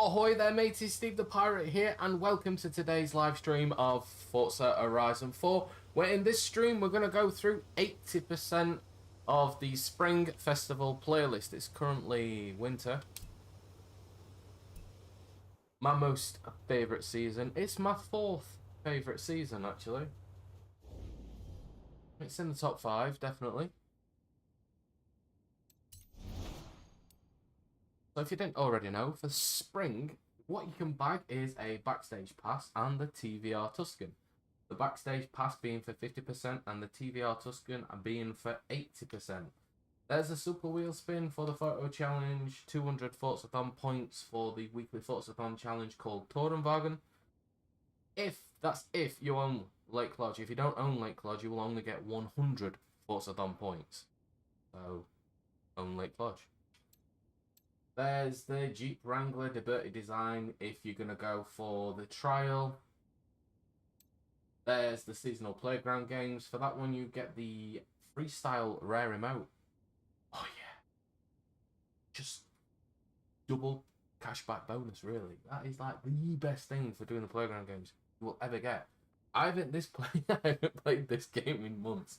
Ahoy there mateys, Steve the Pirate here, and welcome to today's live stream of Forza Horizon 4, where in this stream we're going to go through 80% of the Spring Festival playlist. It's currently winter. My most favourite season. It's my fourth favourite season, actually. It's in the top 5, definitely. So if you didn't already know, for spring, what you can bag is a Backstage Pass and the TVR Tuscan. The Backstage Pass being for 50% and the TVR Tuscan being for 80%. There's a Super Wheelspin for the Photo Challenge, 200 Forzathon points for the weekly Forzathon challenge called TOURENWAGEN. That's if you own Lake Lodge. If you don't own Lake Lodge, you will only get 100 Forzathon points. So, own Lake Lodge. There's the Jeep Wrangler DeBerti design if you're going to go for the trial. There's the seasonal playground games. For that one, you get the Freestyle rare emote. Oh, yeah. Just double cashback bonus, really. That is like the best thing for doing the playground games you will ever get. I haven't played this game in months.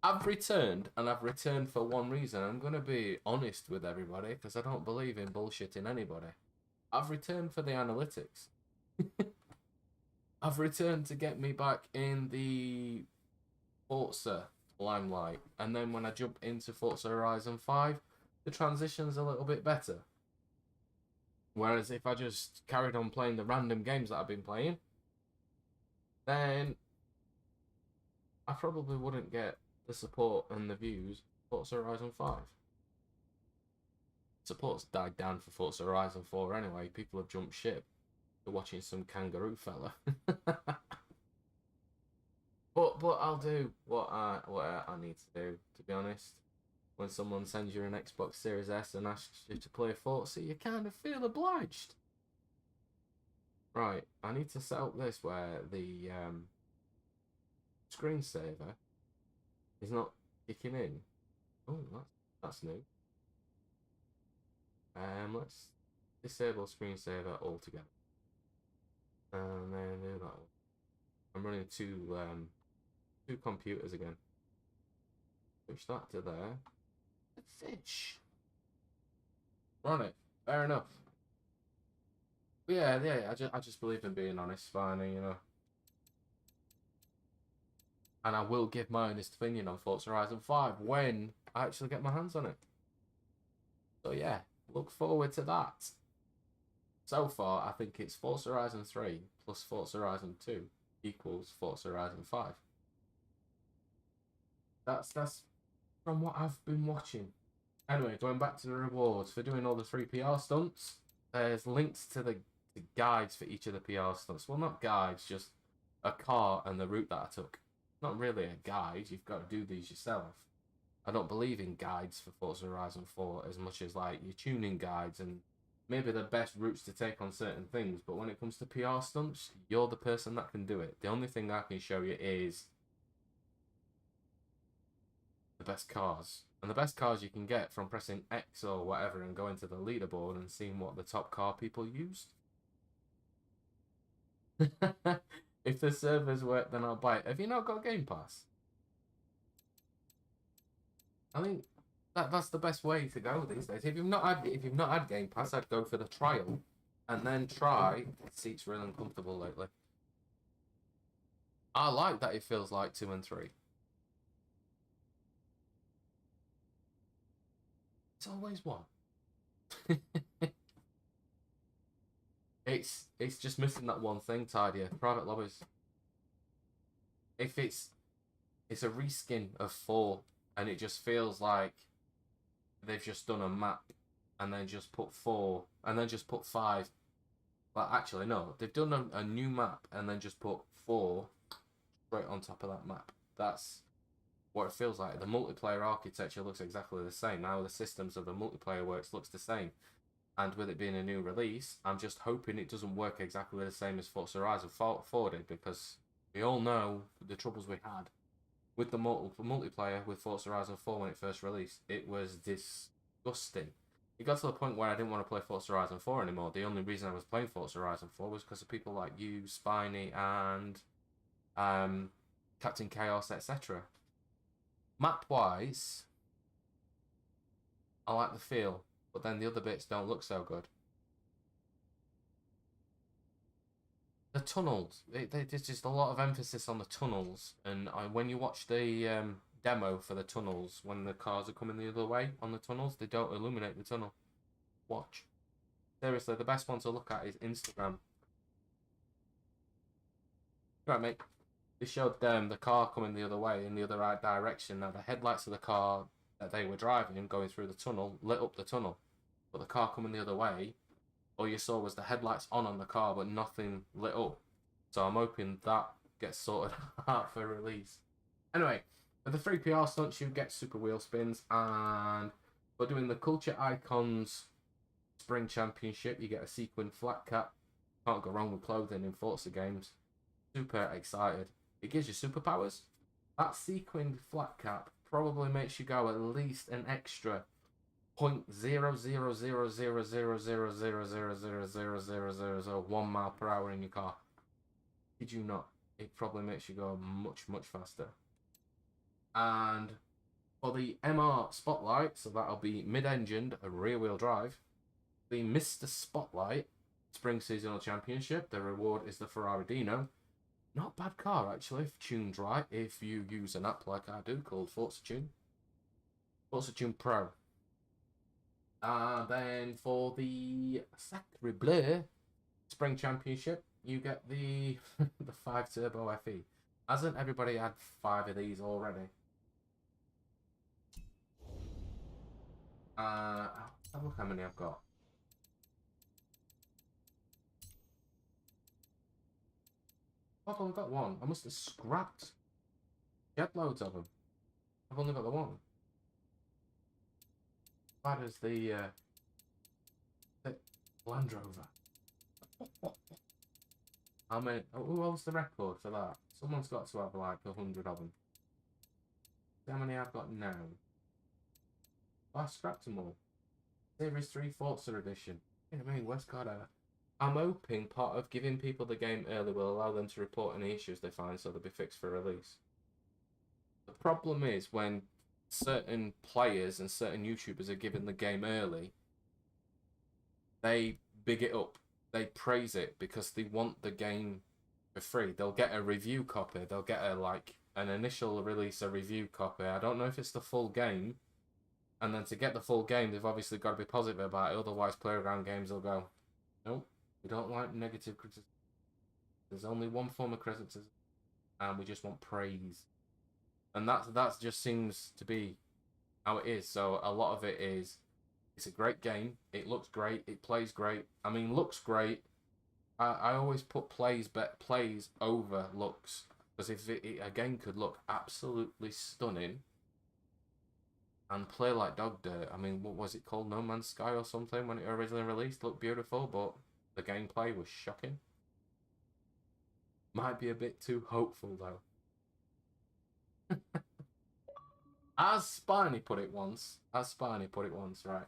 I've returned, and I've returned for one reason. I'm going to be honest with everybody, because I don't believe in bullshitting anybody. I've returned for the analytics. I've returned to get me back in the Forza limelight. And then when I jump into Forza Horizon 5, the transition's a little bit better. Whereas if I just carried on playing the random games that I've been playing, then I probably wouldn't get the support and the views for Forza Horizon 5. Support's died down for Forza Horizon 4 anyway. People have jumped ship. They're watching some kangaroo fella. but I'll do what I need to do, to be honest. When someone sends you an Xbox Series S and asks you to play Forza, you kind of feel obliged. Right, I need to set up this where the screensaver is not kicking in. Oh, that's new. Let's disable screensaver altogether. And then do that one. I'm running two computers again. Push that to there. A fish. Run it. Fair enough. But yeah. I just believe in being honest, finally, you know. And I will give my honest opinion on Forza Horizon 5 when I actually get my hands on it. So yeah, look forward to that. So far, I think it's Forza Horizon 3 plus Forza Horizon 2 equals Forza Horizon 5. That's from what I've been watching. Anyway, going back to the rewards for doing all the 3 PR stunts, there's links to the guides for each of the PR stunts. Well, not guides, just a car and the route that I took. Not really a guide, you've got to do these yourself. I don't believe in guides for Forza Horizon 4 as much as like your tuning guides and maybe the best routes to take on certain things, but when it comes to PR stunts, you're the person that can do it. The only thing I can show you is the best cars. And the best cars you can get from pressing X or whatever and going to the leaderboard and seeing what the top car people used. If the servers work, then I'll buy it. Have you not got Game Pass? I think that's the best way to go these days. If you've not had Game Pass, I'd go for the trial and then try. The seat's really uncomfortable lately. I like that it feels like 2 and 3. It's always one. It's just missing that one thing, Tidier. Private lobbies. If it's a reskin of 4 and it just feels like they've just done a map and then just put 4 and then just put 5. Well, actually no, they've done a new map and then just put 4 straight on top of that map. That's what it feels like. The multiplayer architecture looks exactly the same. Now the systems of the multiplayer works looks the same. And with it being a new release, I'm just hoping it doesn't work exactly the same as Forza Horizon 4 did, because we all know the troubles we had with the multiplayer with Forza Horizon 4 when it first released. It was disgusting. it got to the point where I didn't want to play Forza Horizon 4 anymore. The only reason I was playing Forza Horizon 4 was because of people like you, Spiny, and Captain Chaos, etc. Map-wise, I like the feel, but then the other bits don't look so good. The tunnels, there's just a lot of emphasis on the tunnels, and when you watch the demo for the tunnels, when the cars are coming the other way on the tunnels, they don't illuminate the tunnel. Watch. Seriously, the best one to look at is Instagram. Right, mate. They showed the car coming the other way in the other right direction. Now, the headlights of the car that they were driving going through the tunnel lit up the tunnel, but the car coming the other way, all you saw was the headlights on the car, but nothing lit up. So I'm hoping that gets sorted out for release. Anyway, for the 3 PR stunts, you get super wheel spins, and we're doing the Culture Icons Spring Championship. You get a sequin flat cap. Can't go wrong with clothing in Forza games. Super excited. It gives you superpowers. That sequined flat cap probably makes you go at least an extra 0.00000000000000001 mile per hour in your car. Did you not? It probably makes you go much, much faster. And for the MR Spotlight, so that'll be mid-engined, a rear-wheel drive. The Mr. Spotlight Spring Seasonal Championship, the reward is the Ferrari Dino. Not bad car, actually, if tuned right, if you use an app like I do called Forza Tune. Forza Tune Pro. Then for the SACRE Spring Championship, you get the the 5 Turbo FE. Hasn't everybody had 5 of these already? Have a look how many I've got. I've only got 1. I must have scrapped shed loads of them. I've only got the 1. That is the Land Rover. How many? Who holds the record for that? Someone's got to have like 100 of them. See how many I've got now? Oh, I scrapped them all. Series 3 Forza Edition. You know what I mean? Where's Carter? I'm hoping part of giving people the game early will allow them to report any issues they find so they'll be fixed for release. The problem is when certain players and certain YouTubers are given the game early, they big it up. They praise it because they want the game for free. They'll get a review copy. They'll get an initial release, a review copy. I don't know if it's the full game. And then to get the full game, they've obviously got to be positive about it. Otherwise, Playground Games will go, nope, we don't like negative criticism. There's only one form of criticism, and we just want praise. And that just seems to be how it is. So a lot of it is, it's a great game. It looks great. It plays great. I mean, looks great. I always put plays over looks. Because if a game could look absolutely stunning and play like dog dirt. I mean, what was it called? No Man's Sky or something when it originally released? Looked beautiful, but the gameplay was shocking. Might be a bit too hopeful, though. As Spiny put it once, right?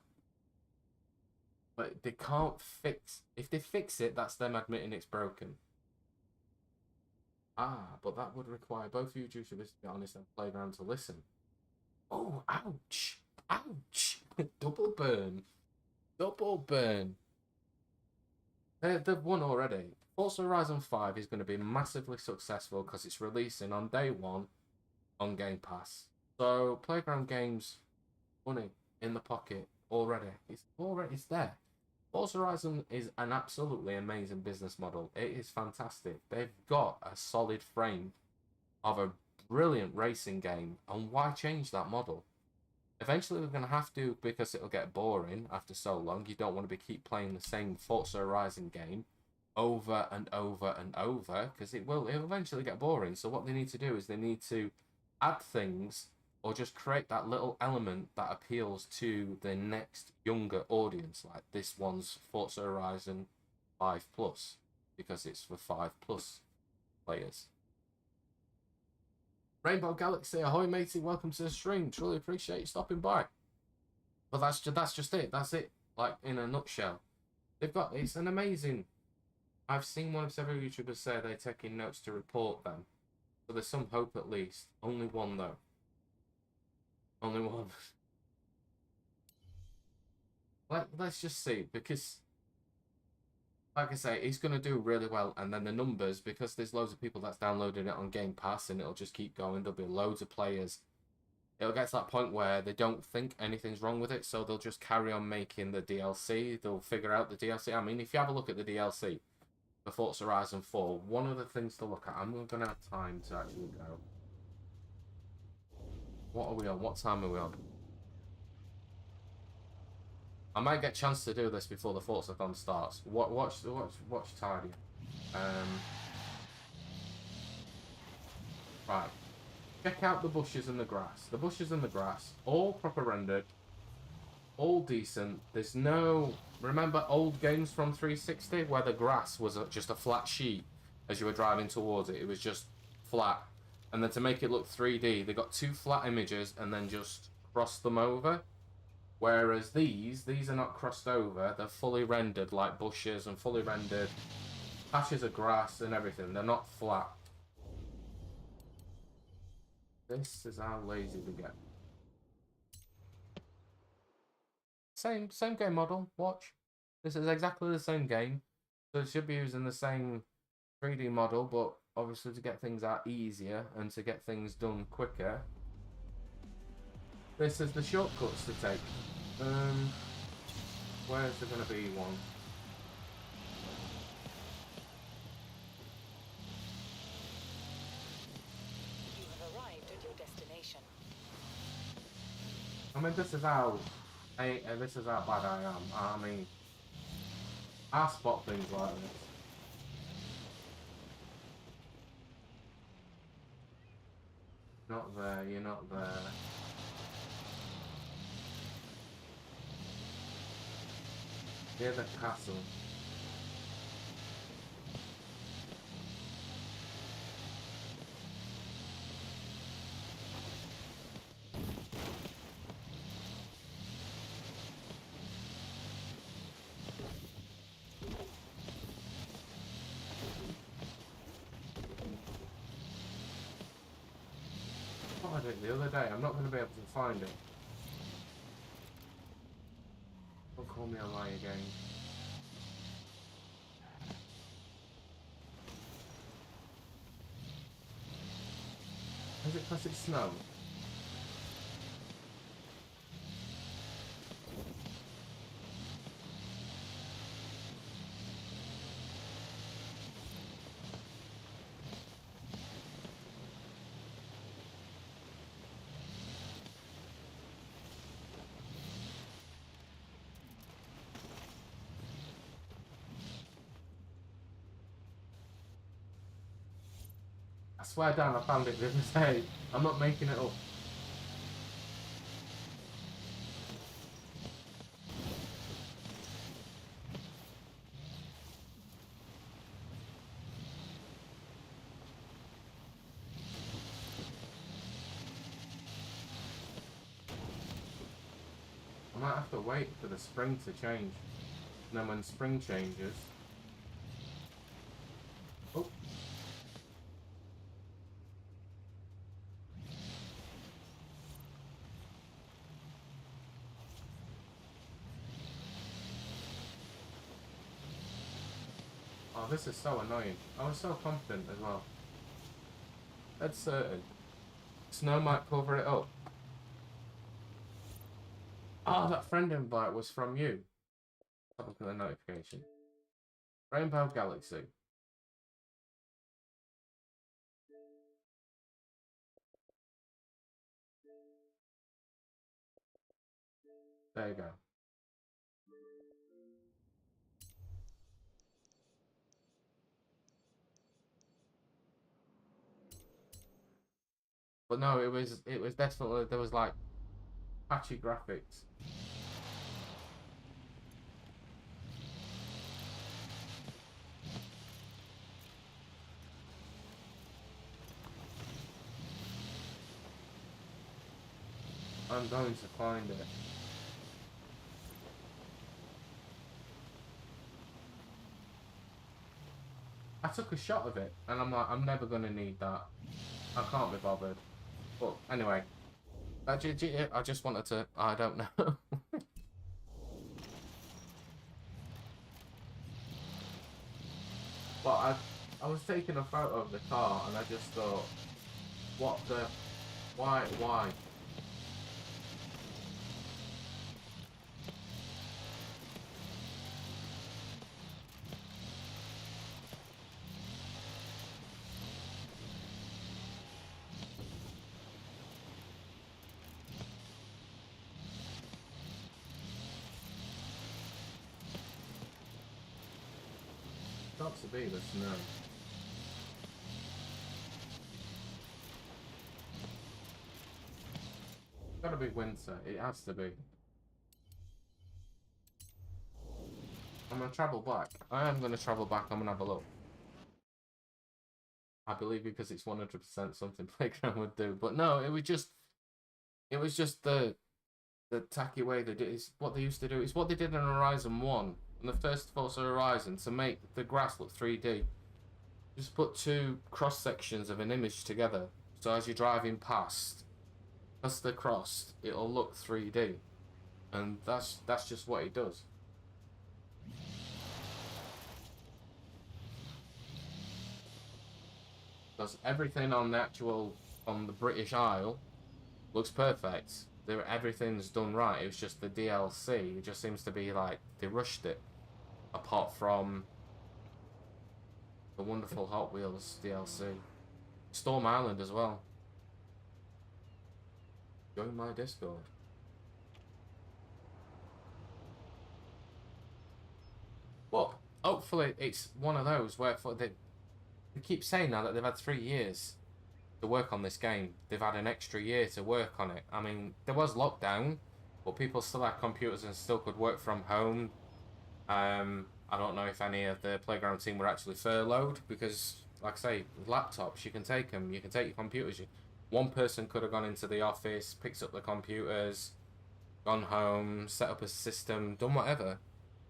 But they can't fix... If they fix it, that's them admitting it's broken. But that would require both YouTubers to be honest and Playground to listen. Oh, ouch. Ouch. Double burn. Double burn. They've won already. Forza Horizon 5 is going to be massively successful because it's releasing on day 1 on Game Pass. So, Playground Games, money in the pocket already. It's there. Forza Horizon is an absolutely amazing business model. It is fantastic. They've got a solid frame of a brilliant racing game, and why change that model? Eventually we're going to have to, because it'll get boring after so long. You don't want to keep playing the same Forza Horizon game over and over and over, because it'll eventually get boring. So what they need to do is they need to add things or just create that little element that appeals to the next younger audience, like this one's Forza Horizon 5 Plus, because it's for 5 plus players. Rainbow Galaxy, ahoy matey, welcome to the stream. Truly appreciate you stopping by. But that's just it. That's it. like in a nutshell. They've got, it's an amazing, I've seen one of several YouTubers say they're taking notes to report them. So there's some hope at least. Only one though. Only one. Let's just see, because like I say, it's going to do really well, and then the numbers, because there's loads of people that's downloading it on Game Pass, and it'll just keep going. There'll be loads of players. It'll get to that point where they don't think anything's wrong with it, so they'll just carry on making the DLC. They'll figure out the DLC. I mean, if you have a look at the DLC for Forza Horizon 4, one of the things to look at, I'm going to have time to actually go. What are we on? What time are we on? I might get a chance to do this before the Forzathon starts. Watch Tidy. Right. Check out the bushes and the grass. The bushes and the grass, all proper rendered, all decent. There's no... Remember old games from 360 where the grass was just a flat sheet as you were driving towards it? It was just flat. And then to make it look 3D, they got two flat images and then just crossed them over. Whereas these are not crossed over. They're fully rendered, like bushes and fully rendered patches of grass and everything. They're not flat. This is how lazy we get. Same game model. Watch. This is exactly the same game. So it should be using the same 3D model, but obviously to get things out easier and to get things done quicker. This is the shortcuts to take. Where's there going to be one? You have arrived at your destination. I mean, this is how bad I am. I mean, I spot things like this. Not there, you're not there. Near the castle. I did it the other day. I'm not going to be able to find it. Don't call me a liar again. Is it because it's snow? I swear down, I found it the other day. I'm not making it up. I might have to wait for the spring to change. And then when spring changes... Oh. Oh, this is so annoying. I was so confident as well. That's certain. Snow might cover it up. Oh, that friend invite was from you. Have a look at the notification. Rainbow Galaxy. There you go. But no, it was definitely, there was like patchy graphics. I'm going to find it. I took a shot of it, and I'm like, I'm never gonna need that. I can't be bothered. But anyway, I just wanted to. I don't know. But I was taking a photo of the car, and I just thought, what the, why? Got to be the snow. Gotta be winter. It has to be. I'm gonna travel back. I am gonna travel back. I'm gonna have a look. I believe because it's 100% something Playground would do. But no, it was just the tacky way they did. It's what they used to do. It's what they did in Horizon 1. In the first Forza Horizon, to make the grass look 3D. Just put two cross sections of an image together. So as you're driving past, as they're crossed, it'll look 3D. And that's just what it does. Because everything on the British Isle looks perfect. Everything's done right. It was just the DLC. It just seems to be like they rushed it. Apart from the wonderful Hot Wheels DLC. Storm Island as well. Join my Discord. Well, hopefully it's one of those where they keep saying now that they've had 3 years to work on this game. They've had an extra year to work on it. I mean, there was lockdown, but people still had computers and still could work from home. I don't know if any of the Playground team were actually furloughed because, like I say, with laptops, you can take them. You can take your computers. One person could have gone into the office, picked up the computers, gone home, set up a system, done whatever.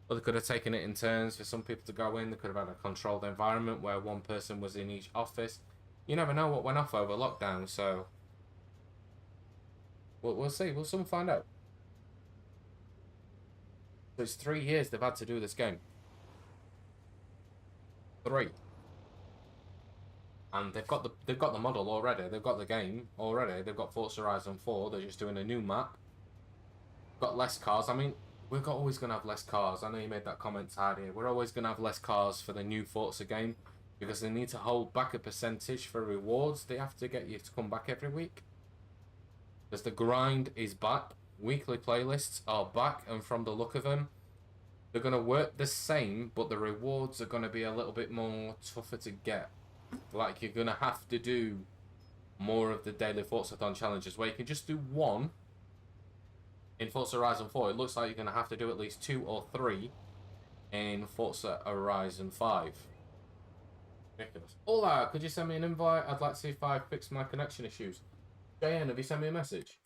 Or they could have taken it in turns for some people to go in. They could have had a controlled environment where one person was in each office. You never know what went off over lockdown, so we'll see. We'll soon find out. It's 3 years they've had to do this game. 3. And they've got the model already. They've got the game already. They've got Forza Horizon 4. They're just doing a new map. Got less cars. I mean, we're always gonna have less cars. I know you made that comment, Tidy. We're always gonna have less cars for the new Forza game because they need to hold back a percentage for rewards. They have to get you to come back every week because the grind is back. Weekly playlists are back, and from the look of them, they're going to work the same, but the rewards are going to be a little bit more tougher to get. Like, you're going to have to do more of the daily Forzathon challenges, where you can just do one in Forza Horizon 4. It looks like you're going to have to do at least 2 or 3 in Forza Horizon 5. Ridiculous. Hola, could you send me an invite? I'd like to see if I fix my connection issues. JN, have you sent me a message?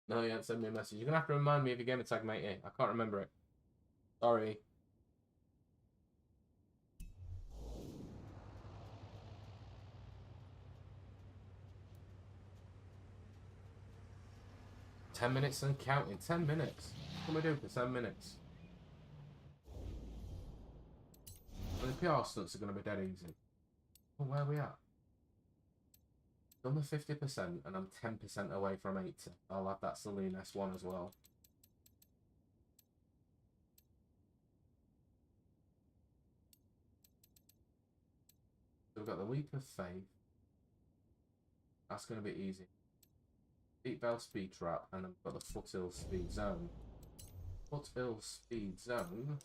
No, you haven't sent me a message. You're going to have to remind me of your gamer tag, matey. I can't remember it. Sorry. $10 minutes and counting. 10 minutes. What can we do for 10 minutes? Well, the PR stunts are going to be dead easy. Oh, where are we at? Done the 50% and I'm 10% away from 80. I'll have that Celine S1 as well. So we've got the Leap of Faith. That's going to be easy. Deep Bell Speed Trap, and I've got the Foothills Speed Zone. Foothills Speed Zone.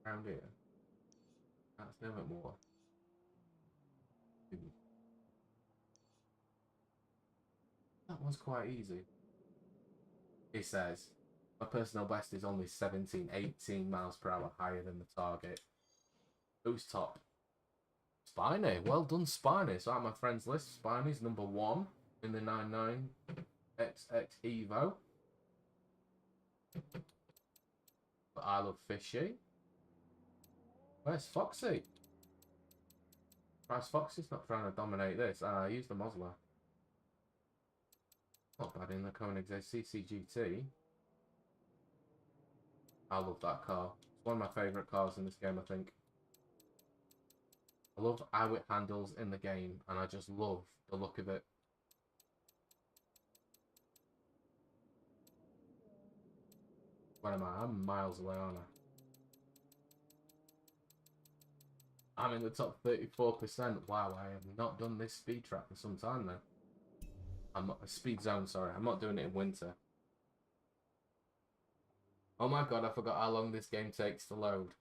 Around here. That's no more. That one's quite easy. He says, my personal best is only 17, 18 miles per hour higher than the target. Who's top? Spiny. Well done, Spiny. So, at my friends list, Spiny's number 1 in the 99XX Evo. But I love Fishy. Where's Foxy? Christ, Foxy's not trying to dominate this. I use the Mosler. Not bad in the Koenigsegg CCGT. I love that car. It's one of my favourite cars in this game, I think. I love how it handles in the game, and I just love the look of it. Where am I? I'm miles away, aren't I? I'm in the top 34%. Wow, I have not done this speed trap for some time now. I'm not, a speed zone, sorry. I'm not doing it in winter. Oh my god, I forgot how long this game takes to load.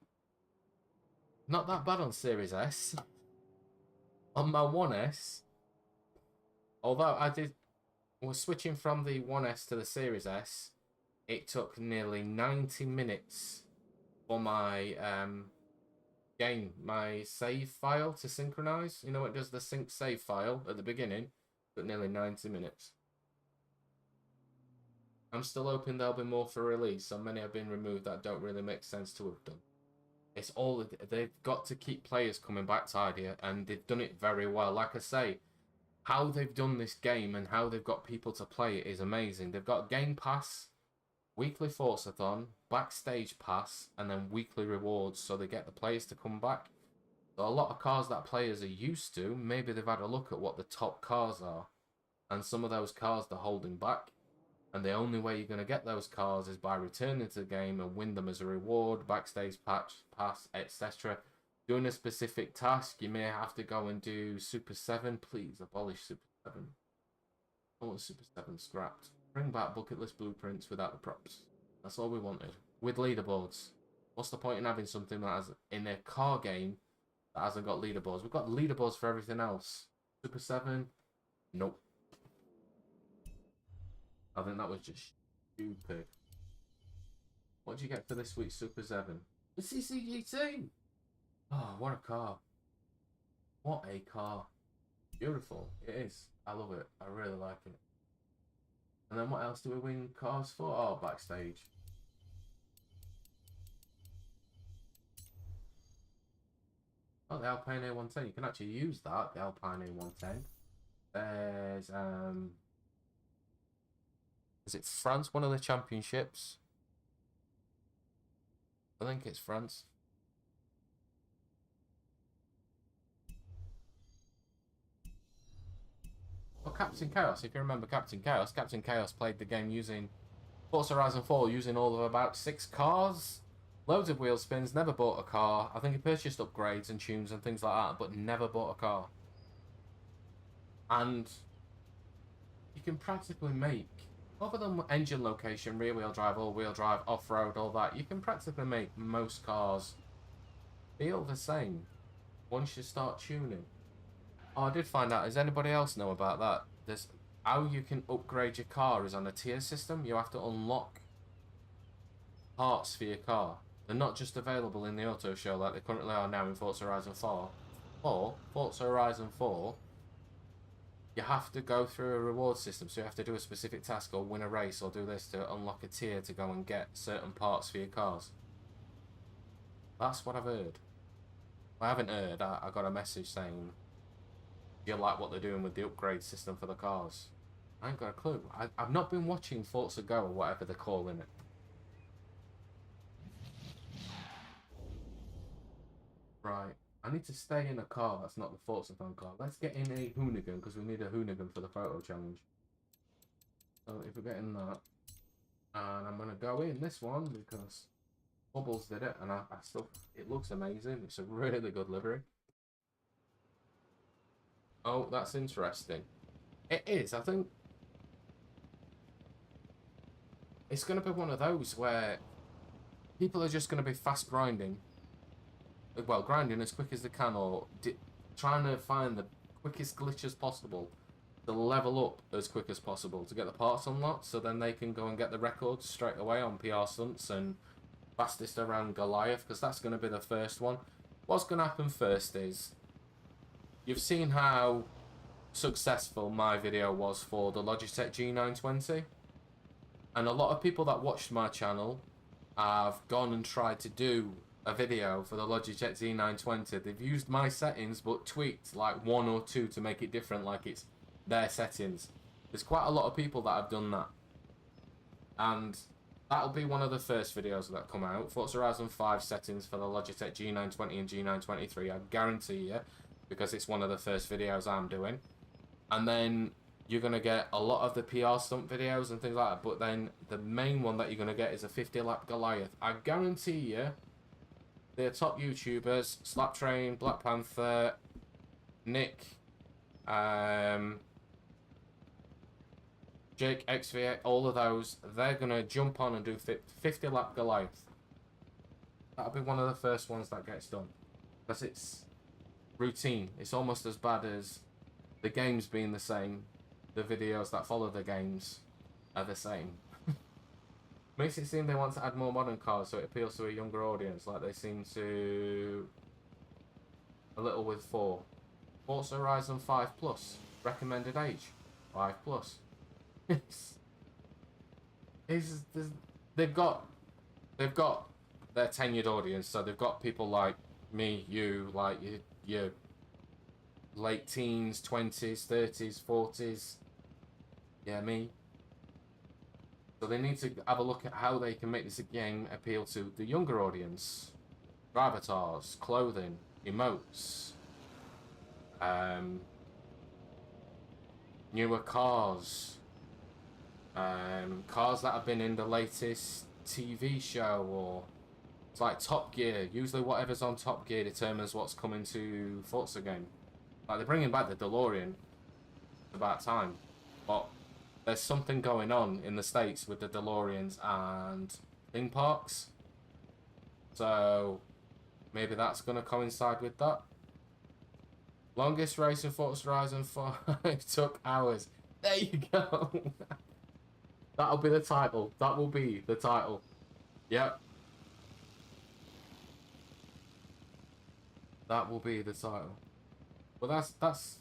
Not that bad on Series S. On my 1S, although was switching from the 1S to the Series S, it took nearly 90 minutes for my my save file to synchronize. You know, it does the sync save file at the beginning, but nearly 90 minutes. I'm still hoping there'll be more for release. So many have been removed that don't really make sense to have done. It's all, they've got to keep players coming back to idea, and they've done it very well. Like I say, how they've done this game and how they've got people to play it is amazing. They've got Game Pass, weekly Forzathon, backstage pass, and then weekly rewards, so they get the players to come back. So a lot of cars that players are used to, maybe they've had a look at what the top cars are, and some of those cars they're holding back. And the only way you're going to get those cars is by returning to the game and win them as a reward, backstage pass, etc. Doing a specific task, you may have to go and do Super 7. Please abolish Super 7. I want Super 7 scrapped. Bring back bucket list blueprints without the props. That's all we wanted. With leaderboards. What's the point in having something that has, in a car game, that hasn't got leaderboards? We've got leaderboards for everything else. Super 7? Nope. I think that was just stupid. What did you get for this week's Super 7? The CCGT! Oh, what a car. What a car. Beautiful. It is. I love it. I really like it. And then what else do we win cars for? Oh, backstage. Oh, the Alpine A110. You can actually use that, the Alpine A110. There's, is it France, one of the championships? I think it's France. Well, Captain Chaos, if you remember Captain Chaos played the game using Forza Horizon 4, using all of about 6 cars, loads of wheel spins, never bought a car. I think he purchased upgrades and tunes and things like that, but never bought a car. And you can practically make, other than engine location, rear wheel drive, all wheel drive, off-road, all that, you can practically make most cars feel the same once you start tuning. Oh, I did find out. Does anybody else know about that? There's how you can upgrade your car is on a tier system. You have to unlock parts for your car. They're not just available in the auto show like they currently are now in Forza Horizon 4. Or Forza Horizon 4, you have to go through a reward system. So you have to do a specific task or win a race or do this to unlock a tier to go and get certain parts for your cars. That's what I've heard. I haven't heard. I got a message saying, do you like what they're doing with the upgrade system for the cars? I ain't got a clue. I've not been watching Forza Go or whatever they're calling it. Right. I need to stay in a car that's not the Forzathon car. Let's get in a Hoonigan because we need a Hoonigan for the photo challenge. So if we're getting that, and I'm going to go in this one because Bubbles did it and I still, it looks amazing. It's a really good livery. Oh, that's interesting. It is. I think it's going to be one of those where people are just going to be fast grinding. Well, grinding as quick as they can, or trying to find the quickest glitches possible to level up as quick as possible to get the parts unlocked, so then they can go and get the records straight away on PR stunts and fastest around Goliath, because that's going to be the first one. What's going to happen first is, you've seen how successful my video was for the Logitech G920. And a lot of people that watched my channel have gone and tried to do a video for the Logitech Z920. They've used my settings but tweaked like 1 or 2 to make it different, like it's their settings. There's quite a lot of people that have done that. And that'll be one of the first videos that come out. Forza Horizon 5 settings for the Logitech G920 and G923, I guarantee you, because it's one of the first videos I'm doing. And then you're going to get a lot of the PR stunt videos and things like that. But then the main one that you're going to get is a 50-lap Goliath. I guarantee you, the top YouTubers, Slaptrain, Black Panther, Nick, Jake, XVX, all of those, they're going to jump on and do 50-lap Goliath. That'll be one of the first ones that gets done. Because it's routine. It's almost as bad as the games being the same. The videos that follow the games are the same. Makes it seem they want to add more modern cars so it appeals to a younger audience, like they seem to a little with 4. Forza Horizon 5 Plus. Recommended age 5 plus. They've got their tenured audience, so they've got people like me, you, like your late teens, 20s, 30s, 40s. Yeah, me. So they need to have a look at how they can make this game appeal to the younger audience. Avatars, clothing, emotes, newer cars, cars that have been in the latest TV show, or it's like Top Gear. Usually whatever's on Top Gear determines what's coming to Forza game. Like they're bringing back the DeLorean. It's about time. But there's something going on in the States with the DeLoreans and theme parks. So maybe that's going to coincide with that. Longest race in Forza Horizon 5 took hours. There you go. That'll be the title. That will be the title. Yep. That will be the title. Well, that's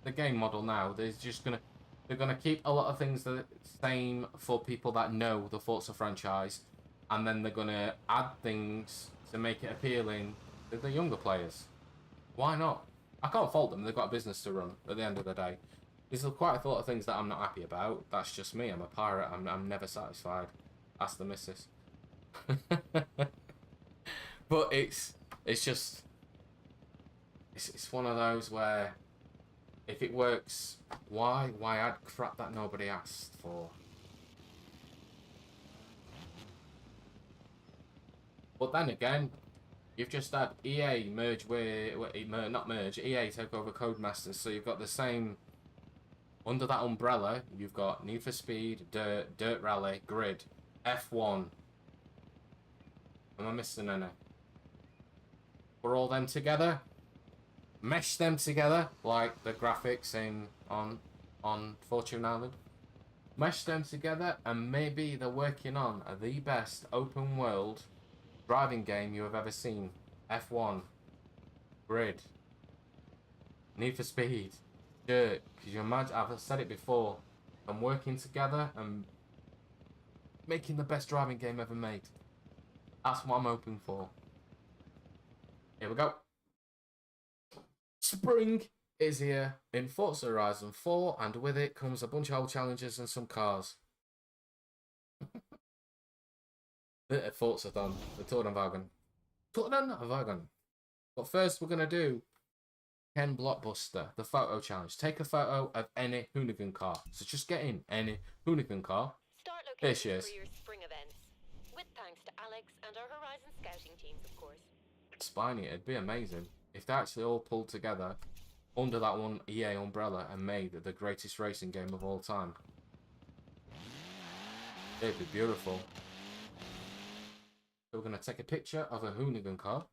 the game model now. They're gonna keep a lot of things the same for people that know the Forza franchise, and then they're gonna add things to make it appealing to the younger players. Why not? I can't fault them. They've got a business to run at the end of the day. There's quite a lot of things that I'm not happy about. That's just me. I'm a pirate. I'm never satisfied. Ask the missus. But it's just it's one of those where if it works, why add crap that nobody asked for? But then again, you've just had EA merge with not merge. EA take over Codemasters, so you've got the same. Under that umbrella, you've got Need for Speed, Dirt Rally, Grid, F1. Am I missing any? Put all them together, mesh them together like the graphics on Fortune Island. Mesh them together, and maybe they're working on the best open world driving game you have ever seen. F1, Grid, Need for Speed, Dirt. Because you imagine, I've said it before, and working together and making the best driving game ever made. That's what I'm hoping for. Here we go. Spring is here in Forza Horizon 4, and with it comes a bunch of old challenges and some cars. The FORZATHON, the TOURENWAGEN. TOURENWAGEN. But first we're going to do KENBLOCKBUSTER, the photo challenge. Take a photo of any Hoonigan car. So just get in any Hoonigan car. Start There she locating is. for your spring events. With thanks to Alex and our Horizon scouting teams, of course. Spiny, it'd be amazing if they actually all pulled together under that one EA umbrella and made the greatest racing game of all time. It'd be beautiful. So we're going to take a picture of a Hoonigan car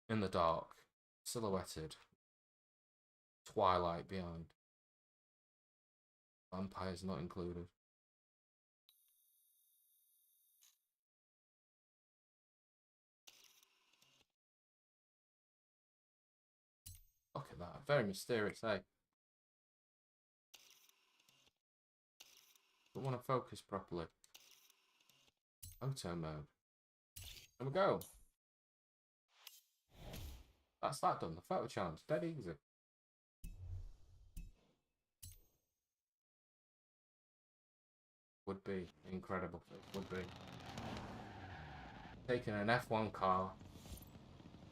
in the dark, silhouetted, twilight behind. Vampires not included. Look at that, very mysterious, eh? But don't want to focus properly. Auto mode. There we go. That's that done. The photo challenge. Dead easy. Would be incredible. It would be. Taking an F1 car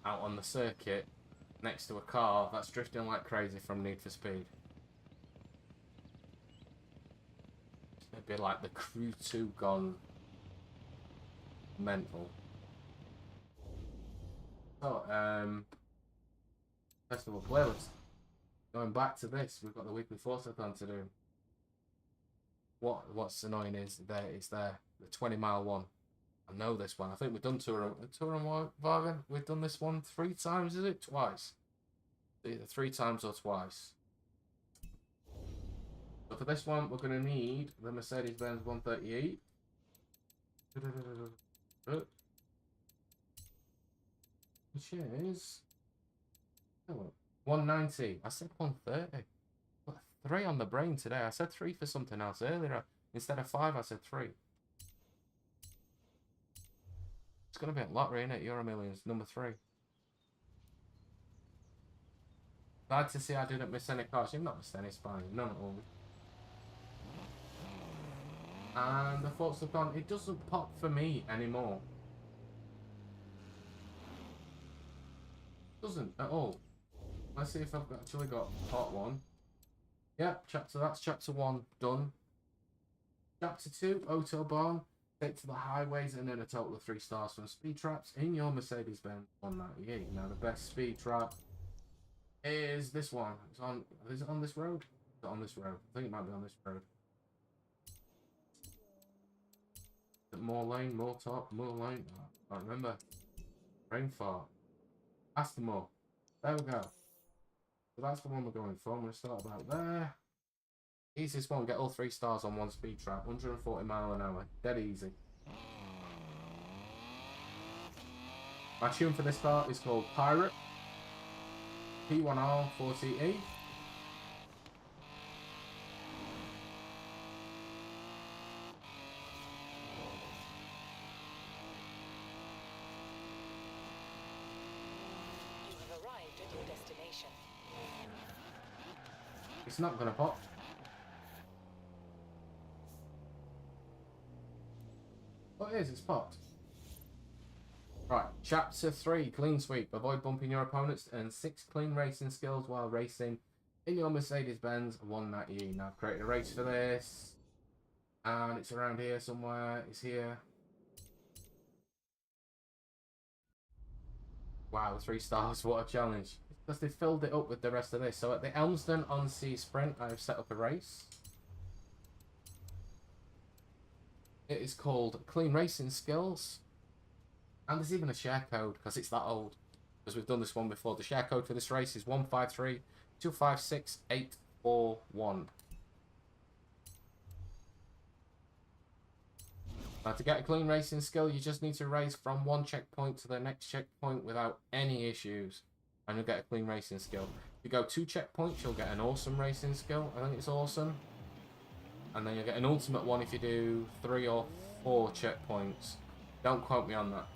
out on the circuit next to a car that's drifting like crazy from Need for Speed. It'd be like the Crew 2 gone mental. So, festival playlist. Going back to this, we've got the weekly Forzathon to do. What's annoying is it's there, the 20-mile one. I know this one. I think we've done TOURENWAGEN. We've done this one 3 times, is it? Twice. Either 3 times or twice. So for this one, we're going to need the Mercedes-Benz 138. Which is 190. I said 130. Got 3 on the brain today. I said 3 for something else earlier. Instead of 5, I said 3. It's going to be a lottery, isn't it? Euro Millions, number 3. Glad to see I didn't miss any cars. You've not missed any, fine. None at all. And the FORZATHON, it doesn't pop for me anymore. Doesn't at all. Let's see if I've actually got part 1. Yep, that's chapter 1 done. Chapter 2, Autobahn. Take to the highways and then a total of 3 stars from speed traps in your Mercedes-Benz 198. Now the best speed trap is this one. Is it on this road? Is it on this road? I think it might be on this road. Is it more lane, more top, more lane? I can't remember. Rain fart. Aston. There we go. So that's the one we're going for. I'm going to start about there. Easiest one, get all 3 stars on 1 speed trap. 140 mile an hour. Dead easy. My tune for this car is called Pirate. P1R 40E. It's not gonna pop. Oh, it is, it's popped. Right, chapter 3, clean sweep. Avoid bumping your opponents and 6 clean racing skills while racing in your Mercedes-Benz 190E. Now I've created a race for this. And it's around here somewhere. It's here. Wow, 3 stars, what a challenge. Because they filled it up with the rest of this. So at the Elmsden on Sea Sprint, I've set up a race. It is called Clean Racing Skills. And there's even a share code, because it's that old. Because we've done this one before. The share code for this race is 153256841. Now to get a clean racing skill, you just need to race from one checkpoint to the next checkpoint without any issues. And you'll get a clean racing skill. If you go 2 checkpoints, you'll get an awesome racing skill. I think it's awesome. And then you'll get an ultimate one if you do 3 or 4 checkpoints. Don't quote me on that.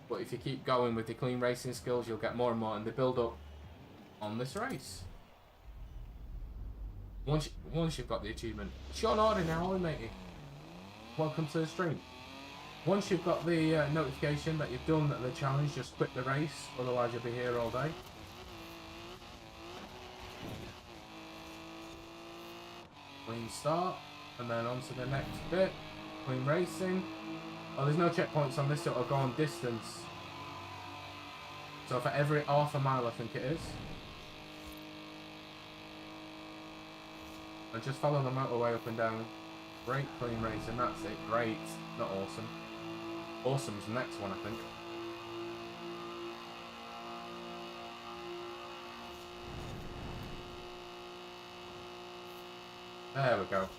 But if you keep going with the clean racing skills, you'll get more and more. And they build up on this race. Once you've got the achievement. Sean Hardy now, matey. Welcome to the stream. Once you've got the notification that you've done the challenge, just quit the race. Otherwise you'll be here all day. Clean start. And then on to the next bit. Clean racing. Oh, there's no checkpoints on this, so it'll go on distance. So for every half a mile, I think it is. And just follow the motorway up and down. Great clean racing, that's it. Great. Not awesome. Awesome's the next one, I think. There we go.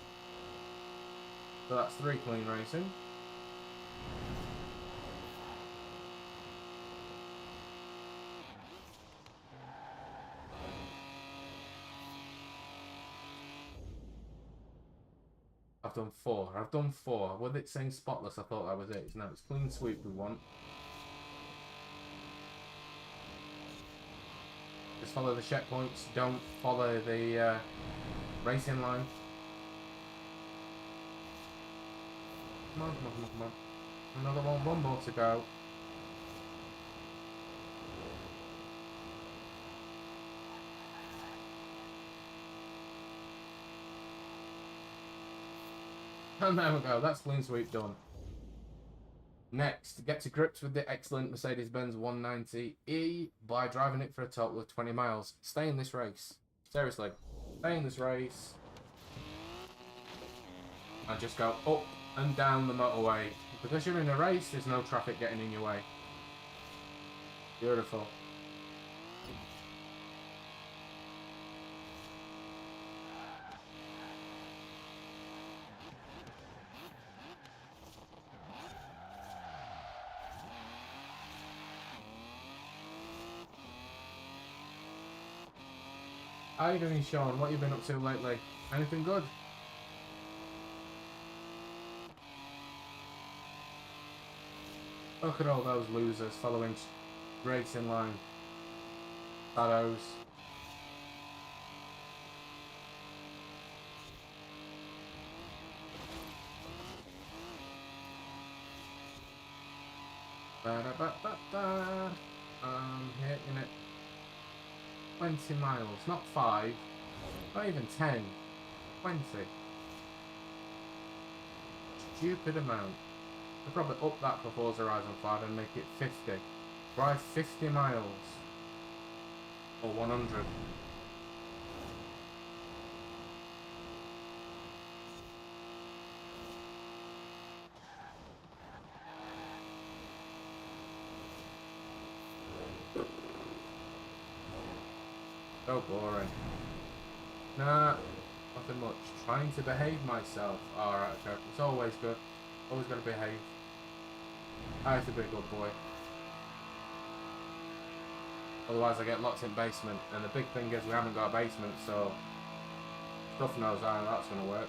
So that's 3 clean racing. I've done 4. I've done 4. With it saying spotless, I thought that was it. No, it's clean sweep we want. Just follow the checkpoints. Don't follow the racing line. Come on, come on, come on, come on. Another one more to go. And there we go, that's clean sweep done. Next, get to grips with the excellent Mercedes-Benz 190E by driving it for a total of 20 miles. Stay in this race. Seriously, stay in this race. And just go up and down the motorway. Because you're in a race, there's no traffic getting in your way. Beautiful. How you doing, Sean? What you been up to lately? Anything good? Look at all those losers following racing line. Shadows. I'm hitting it. 20 miles, not 5, not even 10, 20. Stupid amount. I'll probably up that for Forza Horizon 5 and make it 50. Drive 50 miles. Or 100. So boring. Nah, nothing much. Trying to behave myself. Alright, okay. It's always good. Always gotta behave. I have to be a good boy. Otherwise I get locked in basement. And the big thing is we haven't got a basement, so stuff knows how that's gonna work.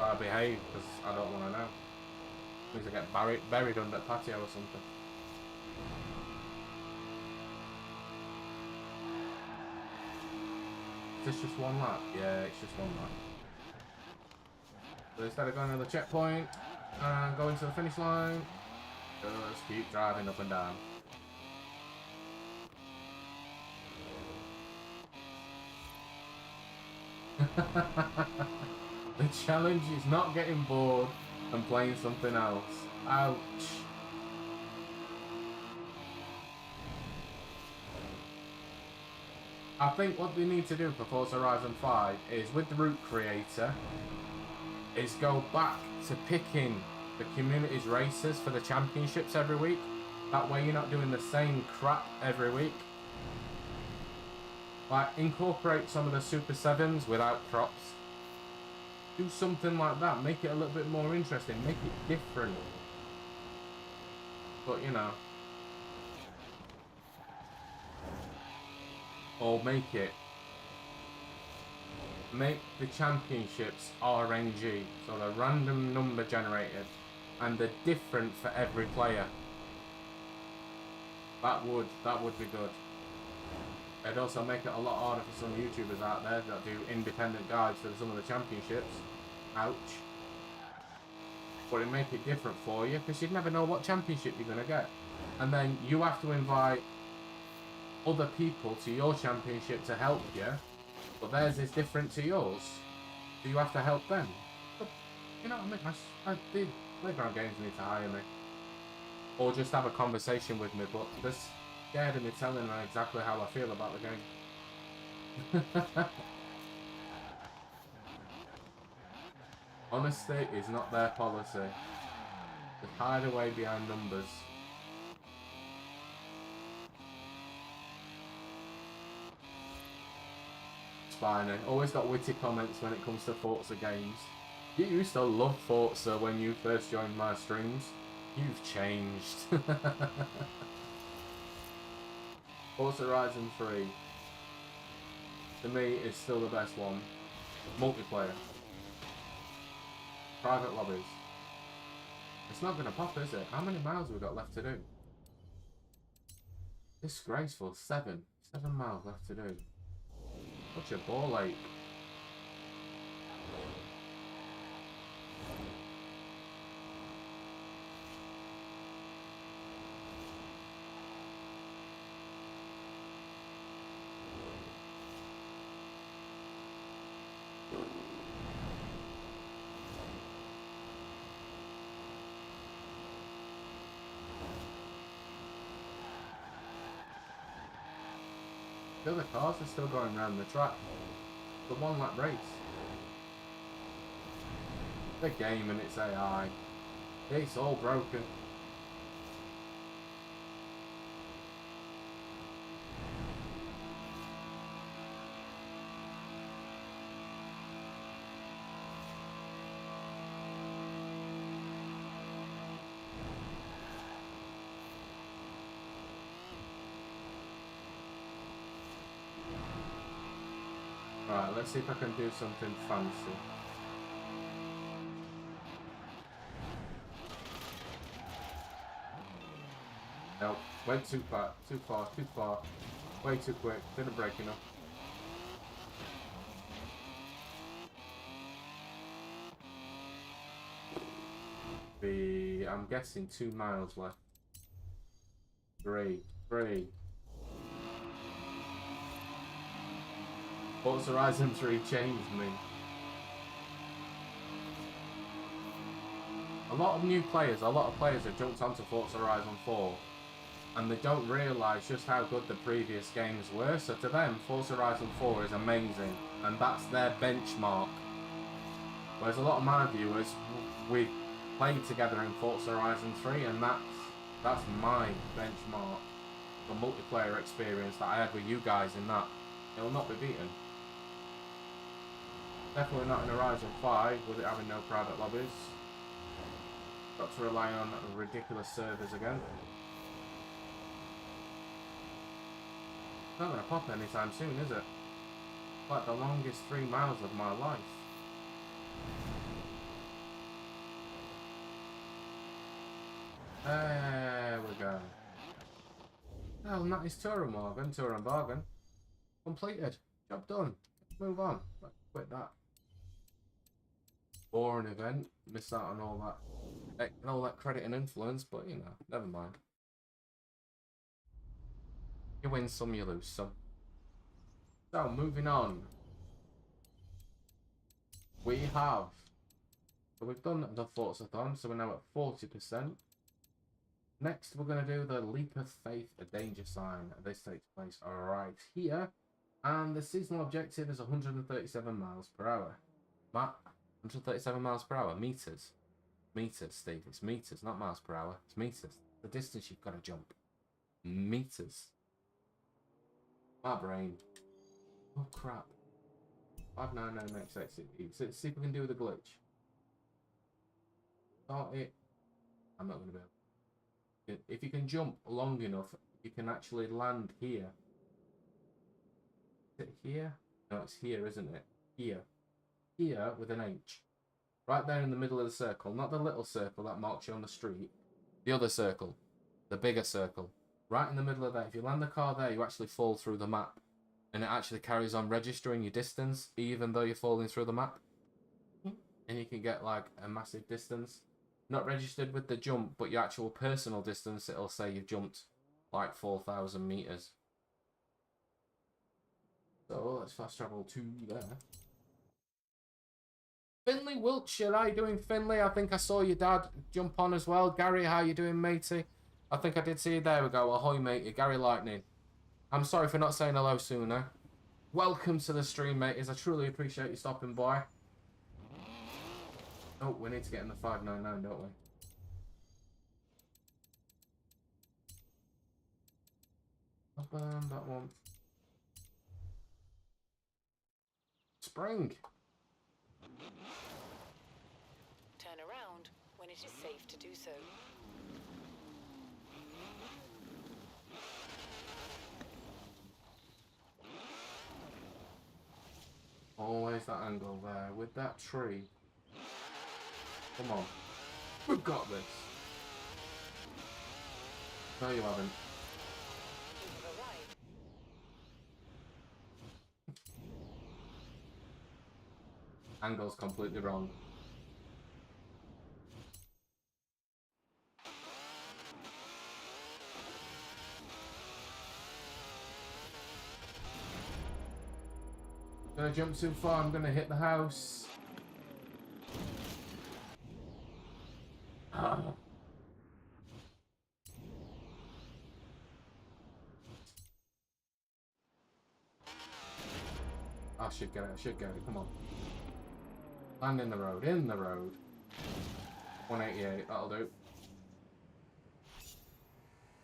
I behave because I don't want to know. Means I get buried under the patio or something. Is this just one lap? Yeah, it's just one lap. So instead of going to the checkpoint and going to the finish line, just keep driving up and down. The challenge is not getting bored and playing something else. Ouch. I think what we need to do for Forza Horizon 5 is, with the route creator, is go back to picking the community's races for the championships every week. That way you're not doing the same crap every week. Like, incorporate some of the Super 7s without props. Do something like that. Make it a little bit more interesting. Make it different. But, you know. Or make the championships RNG, so they're random number generated, and they're different for every player. That would be good. It'd also make it a lot harder for some YouTubers out there that do independent guides for some of the championships. Ouch. But it'd make it different for you, because you'd never know what championship you're going to get. And then you have to invite other people to your championship to help you, but theirs is different to yours. So you have to help them. But, you know what I mean? The Playground Games need to hire me. Or just have a conversation with me, but they're scared of me telling them exactly how I feel about the game. Honesty is not their policy. They hide away behind numbers. Fine. Always got witty comments when it comes to Forza games. You used to love Forza when you first joined my streams. You've changed. Forza Horizon 3 to me is still the best one. Multiplayer. private lobbies. It's not going to pop, is it? How many miles have we got left to do? Disgraceful. 7. 7 miles left to do. Such a ball ache. The other cars are still going around the track. The 1 lap race. The game and its AI. It's all broken. Right, let's see if I can do something fancy. Nope, went too far, too far, too far. Way too quick, didn't brake enough. I'm guessing 2 miles left. 3. Forza Horizon 3 changed me. A lot of players have jumped onto Forza Horizon 4 and they don't realise just how good the previous games were, so to them Forza Horizon 4 is amazing and that's their benchmark. Whereas a lot of my viewers, we played together in Forza Horizon 3 and that's my benchmark. The multiplayer experience that I had with you guys in that. It will not be beaten. Definitely not in Horizon 5 with it having no private lobbies. Got to rely on ridiculous servers again. Not going to pop anytime soon, is it? Like the longest 3 miles of my life. There we go. Well, and that is TOURENWAGEN. Completed. Job done. Let's move on. Let's quit that boring event. Miss out on all that credit and influence, but you know, never mind. You win some, you lose some. So, moving on. We've done the Forzathon, so we're now at 40%. Next, we're going to do the Leap of Faith, a danger sign. This takes place right here. And the seasonal objective is 137 miles per hour. Matt, 137 miles per hour, meters. Meters, Steve. It's meters, not miles per hour. It's meters. The distance you've got to jump. Meters. My brain. Oh, crap. 599 next exit. Let's see if we can do the glitch. Start it. I'm not going to be able. If you can jump long enough, you can actually land here. Is it here? No, it's here, isn't it? Here. Here with an H. Right there in the middle of the circle. Not the little circle that marks you on the street. The other circle. The bigger circle. Right in the middle of that. If you land the car there, you actually fall through the map. And it actually carries on registering your distance, even though you're falling through the map. And you can get like a massive distance. Not registered with the jump, but your actual personal distance, it'll say you've jumped like 4,000 meters. So let's fast travel to there. Finley Wiltshire, how you doing, Finley? I think I saw your dad jump on as well. Gary, how you doing, matey? I think I did see you. There we go. Ahoy, matey. Gary Lightning. I'm sorry for not saying hello sooner. Welcome to the stream, mateys. I truly appreciate you stopping by. Oh, we need to get in the 599, don't we? That one. Spring. Turn around when it is safe to do so. Always that angle there with that tree. Come on. We've got this. No, you haven't. Angle's completely wrong. Gonna jump too far, I'm gonna hit the house. I should get it, come on. Land in the road, 188, that'll do.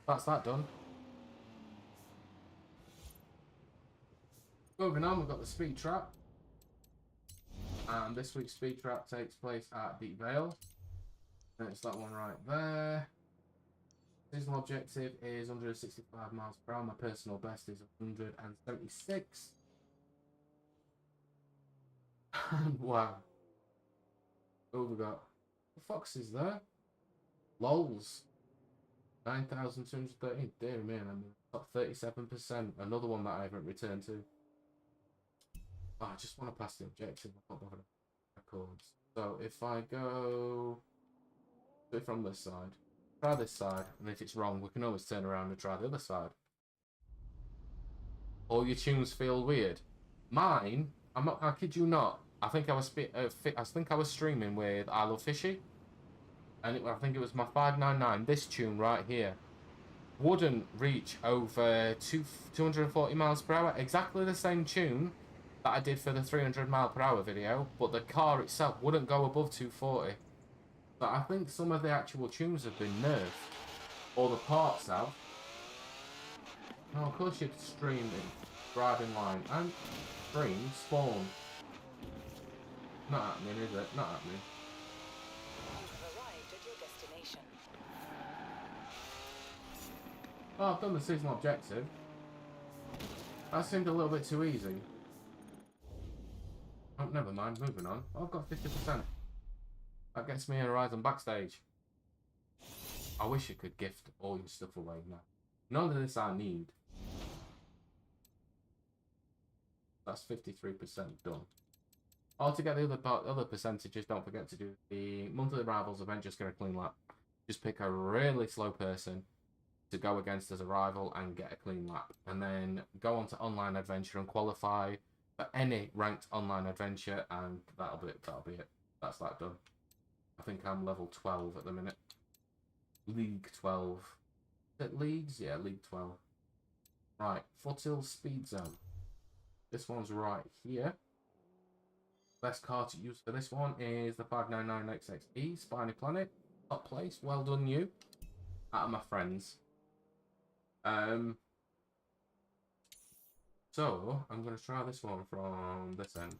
That's that done. Moving on, we've got the speed trap. And this week's speed trap takes place at the VALE. And it's that one right there. Seasonal objective is 165 miles per hour. My personal best is 176. Wow. Oh, we got the foxes there. Lols. 9,213. Dear man, I'm top 37%. Another one that I haven't returned to. Oh, I just want to pass the objective. I'm not bothered records. So if I go from this side, try this side, and if it's wrong, we can always turn around and try the other side. All your tunes feel weird. Mine, I kid you not. I think I was streaming with I Love Fishy, and I think it was my 599. This tune right here wouldn't reach over 240 miles per hour. Exactly the same tune that I did for the 300 mile per hour video, but the car itself wouldn't go above 240. But I think some of the actual tunes have been nerfed, or the parts have. Oh, of course you're streaming, driving line, and stream spawn. Not happening, is it? Not happening. You have arrived at your destination. Oh, I've done the seasonal objective. That seemed a little bit too easy. Oh, never mind, moving on. I've got 50%. That gets me a Horizon backstage. I wish you could gift all your stuff away now. None of this I need. That's 53% done. Altogether, the other percentages, don't forget to do the monthly rivals event, just get a clean lap. Just pick a really slow person to go against as a rival and get a clean lap. And then go on to online adventure and qualify for any ranked online adventure, and that'll be it. That's that done. I think I'm level 12 at the minute. League 12. Is it leagues? Yeah, League 12. Right, Foothills Speed Zone. This one's right here. Best car to use for this one is the 599XXE Spiny Planet. Top place. Well done, you. Out of my friends. So, I'm going to try this one from this end.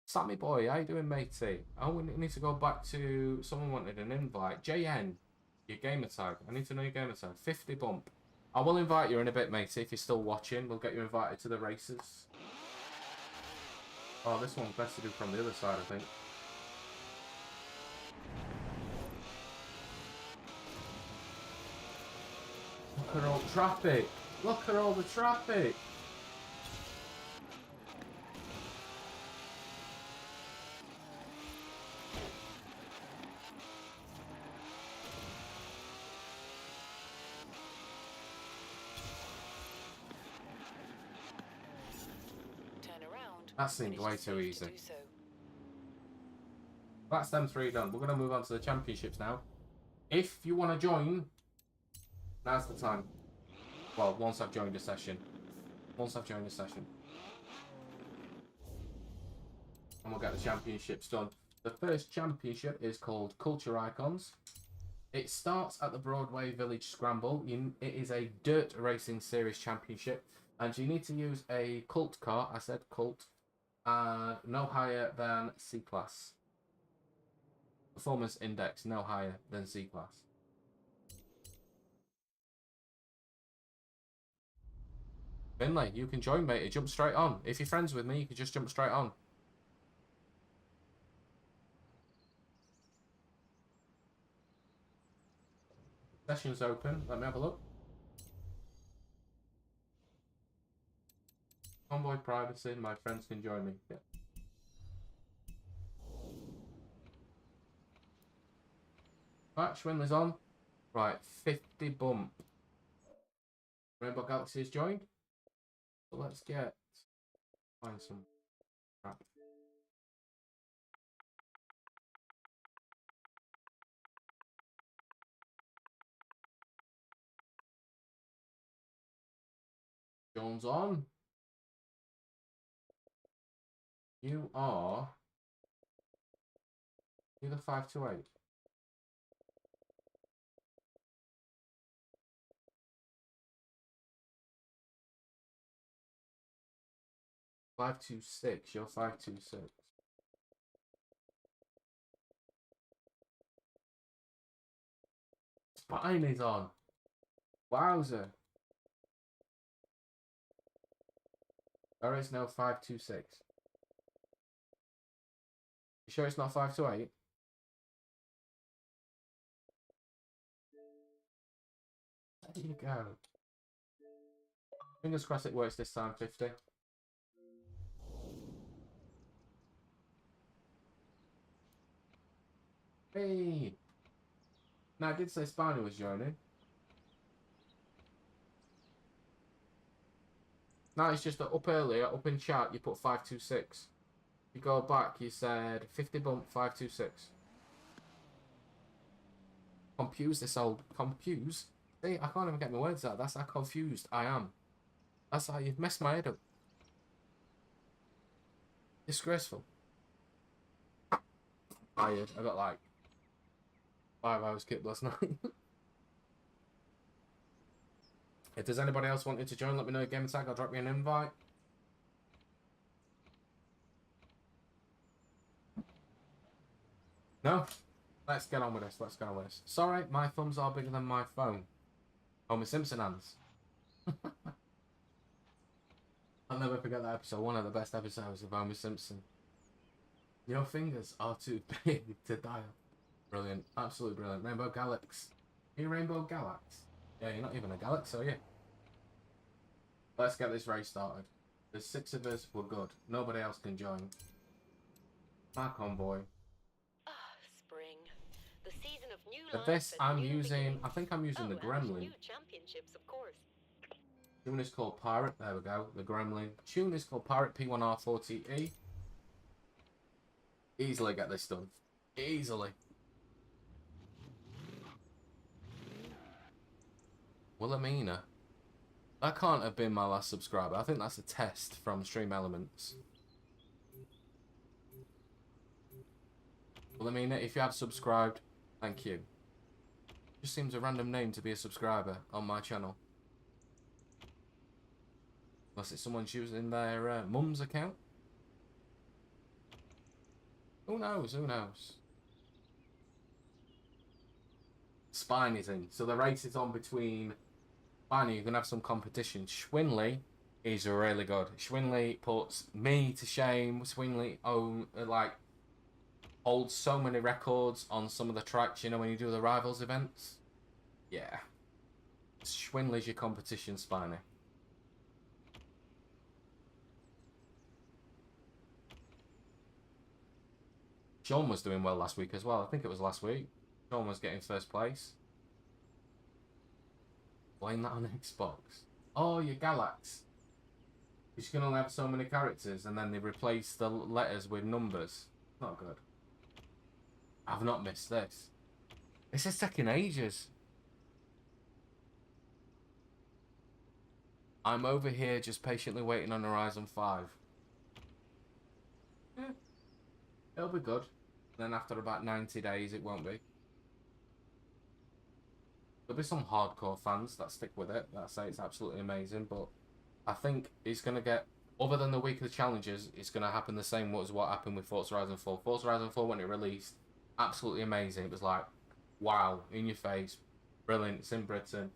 Sammy boy, how you doing, matey? Oh, we need to go back to... Someone wanted an invite. JN, your gamer tag. I need to know your gamer tag. 50 bump. I will invite you in a bit, matey, if you're still watching. We'll get you invited to the races. Oh, this one's best to do from the other side, I think. Look at all the traffic. Look at all the traffic. That seemed way too easy. That's them three done. We're going to move on to the championships now. If you want to join, now's the time. Well, once I've joined the session. And we'll get the championships done. The first championship is called Culture Icons. It starts at the Broadway Village Scramble. It is a dirt racing series championship. And you need to use a cult car. I said cult. No higher than C class. Performance index no higher than C class. Finlay, you can join, mate. Jump straight on. If you're friends with me, you can just jump straight on. Session's open. Let me have a look. Convoy privacy. My friends can join me. Yeah. Right, Schwindler's on. Right, 50 bump. Rainbow Galaxy is joined. So let's find some crap. Jones on. You're the 528. Five two six. You're 526. Spine is on. Wowzer. There is no 526. You sure it's not 528? There you go. Fingers crossed it works this time, 50. Hey! Now, I did say Spiny was joining. No, it's just that up earlier, up in chat, you put 526. You go back, you said 50 bump 526. Confuse this old. Confuse? See, I can't even get my words out. That's how confused I am. That's how you've messed my head up. Disgraceful. Tired. I got like 5 hours kip last night. If there's anybody else wanting to join, let me know. Game tag. I'll drop you an invite. No? Let's get on with this. Let's get on with this. Sorry, my thumbs are bigger than my phone. Homer Simpson hands. I'll never forget that episode. One of the best episodes of Homer Simpson. Your fingers are too big to dial. Brilliant. Absolutely brilliant. Rainbow Galax. Are you Rainbow Galax? Yeah, you're not even a Galax, are you? Let's get this race started. There's 6 of us. We're good. Nobody else can join. My convoy. Spring. The season of new For life this, and I'm new using... beginnings. I think I'm using the and Gremlin. new championships, of course. Tune is called Pirate. There we go. The Gremlin. Tune is called Pirate P1R40E. Easily get this done. Easily. Wilhelmina. That can't have been my last subscriber. I think that's a test from Stream Elements. Wilhelmina, if you have subscribed, thank you. Just seems a random name to be a subscriber on my channel. Unless it's someone's using their mum's account. Who knows? Who knows? Spine is in. So the race is on between... Finally, you're going to have some competition. Schwinley is really good. Schwinley puts me to shame. Schwinley holds so many records on some of the tracks, you know, when you do the Rivals events. Yeah. Schwinley's your competition, Spiny. Sean was doing well last week as well. I think it was last week. Sean was getting first place. Playing that on Xbox. Oh, your Galax. You can only have so many characters and then they replace the letters with numbers. Not good. I've not missed this. This is taking ages. I'm over here just patiently waiting on Horizon 5. Yeah. It'll be good. Then after about 90 days, it won't be. There'll be some hardcore fans that stick with it, that say it's absolutely amazing, but I think it's going to get, other than the week of the challenges, it's going to happen the same as what happened with Forza Horizon 4. Forza Horizon 4, when it released, absolutely amazing. It was like, wow, in your face, brilliant, it's in Britain.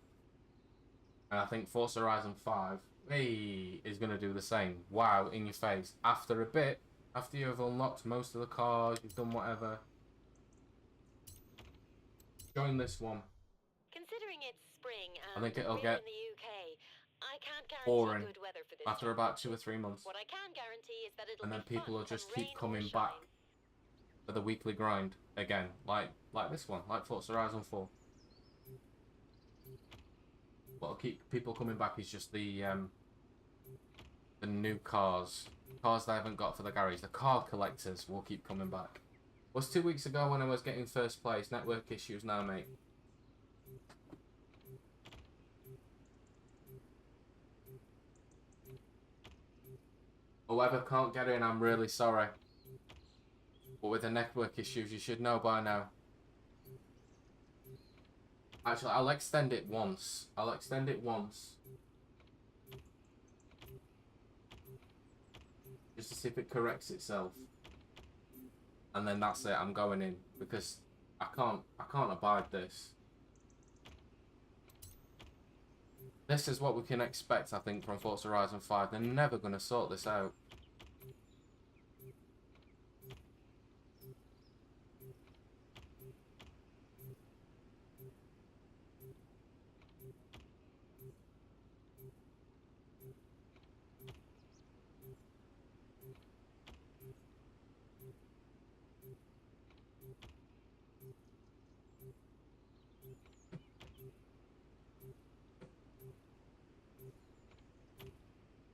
And I think Forza Horizon 5 is going to do the same. Wow, in your face. After a bit, after you've unlocked most of the cars, you've done whatever, join this one. Consider I think and it'll being get in the UK, I can't guarantee boring good weather for this after about championship. 2 or 3 months. What I can guarantee is that it'll And then be people fun will just come keep rain or coming shine. back for the weekly grind again. Like this one, like Forza Horizon 4. What'll keep people coming back is just the new cars. Cars they haven't got for the garage. The car collectors will keep coming back. Was 2 weeks ago when I was getting first place. Network issues now, mate. Whoever can't get in, I'm really sorry. But with the network issues, you should know by now. Actually, I'll extend it once. I'll extend it once. Just to see if it corrects itself. And then that's it, I'm going in. Because I can't abide this. This is what we can expect, I think, from Forza Horizon 5. They're never going to sort this out.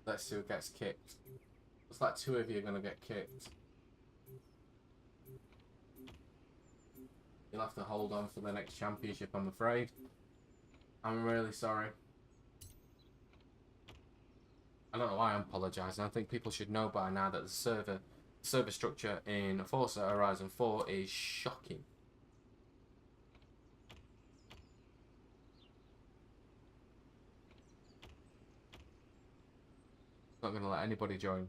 Let's see who gets kicked. Looks like 2 of you are going to get kicked. You'll have to hold on for the next championship, I'm afraid. I'm really sorry. I don't know why I'm apologising. I think people should know by now that the server structure in Forza Horizon 4 is shocking. Not going to let anybody join.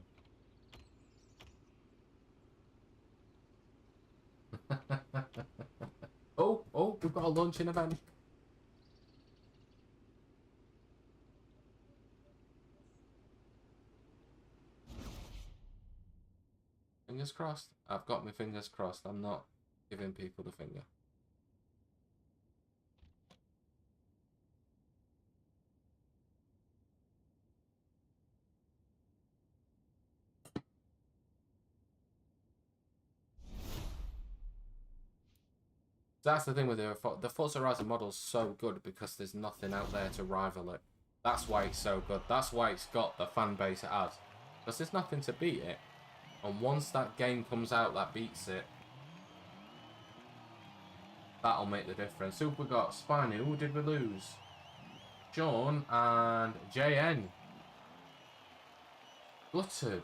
Oh, we've got a launching event. Fingers crossed. I've got my fingers crossed. I'm not giving people the finger. That's the thing with the Forza Horizon model is so good because there's nothing out there to rival it. That's why it's so good. That's why it's got the fan base it has. Because there's nothing to beat it. And once that game comes out that beats it, that'll make the difference. Who have we got? Spiny. Who did we lose? Sean and JN. Glutted.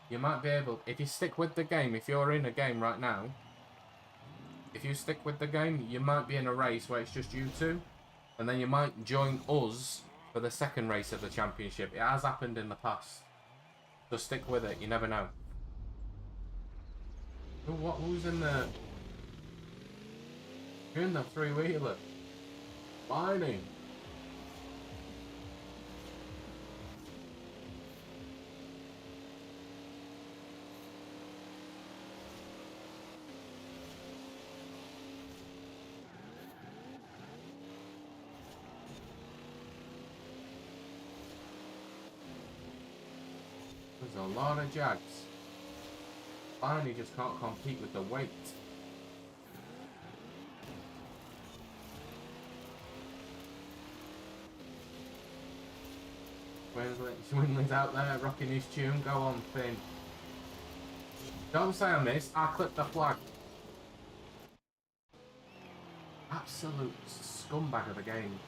You might be able, if you stick with the game, if you're in a game right now, if you stick with the game, you might be in a race where it's just you two, and then you might join us for the second race of the championship. It has happened in the past. So stick with it, you never know. Who's in the... You're in the three-wheeler. Spiny. There's a lot of Jags. Finally just can't compete with the weight. Swinley's out there rocking his tune. Go on, Finn. Don't say I missed. I clipped the flag. Absolute scumbag of the game.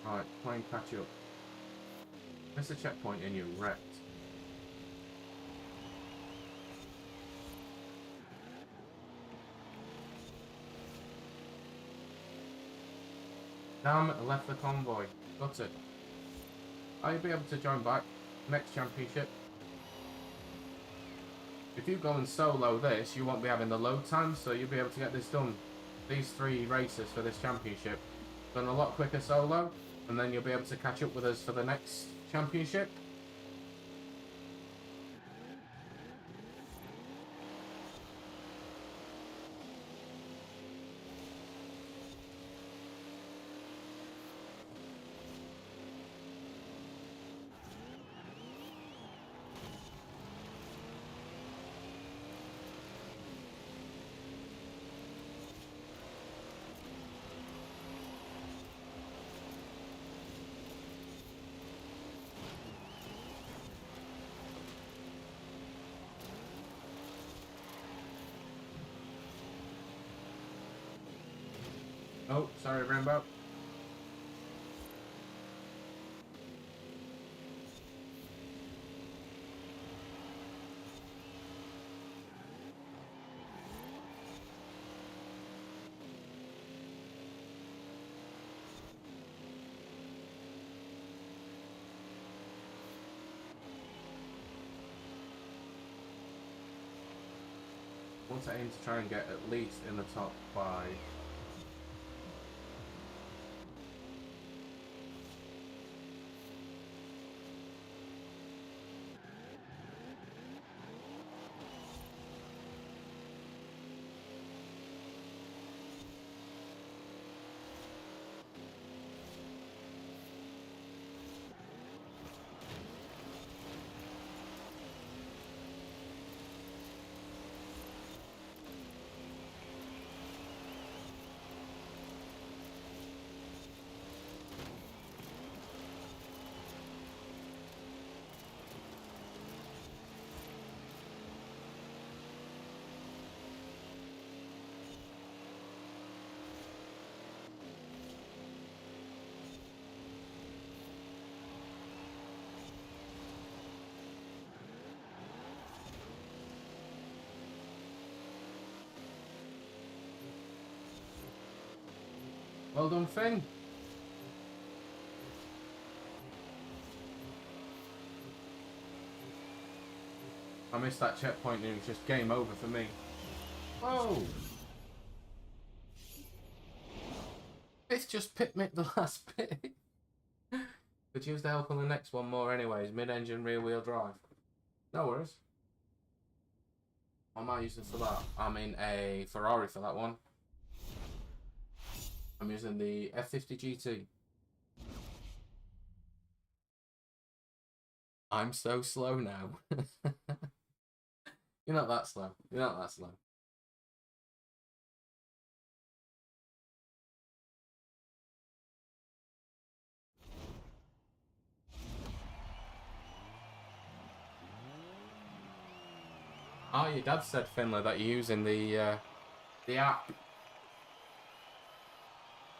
Right, playing catch up. Miss a checkpoint and you're wrecked. Damn, left the convoy. Got it. I'll be able to join back. Next championship. If you go and solo this, you won't be having the load time, so you'll be able to get this done. These 3 races for this championship done a lot quicker solo, and then you'll be able to catch up with us for the next championship. Oh, sorry, Rainbow. I want to aim to try and get at least in the top 5. Well done, Finn. I missed that checkpoint and it was just game over for me. Whoa! It's just pit me the last bit. Could use the help on the next one more anyways. Mid-engine, rear-wheel drive. No worries. What am I using for that? I'm in a Ferrari for that one. I'm using the F50 GT. I'm so slow now. You're not that slow. You're not that slow. Oh, your dad said, Finlay, that you're using the app.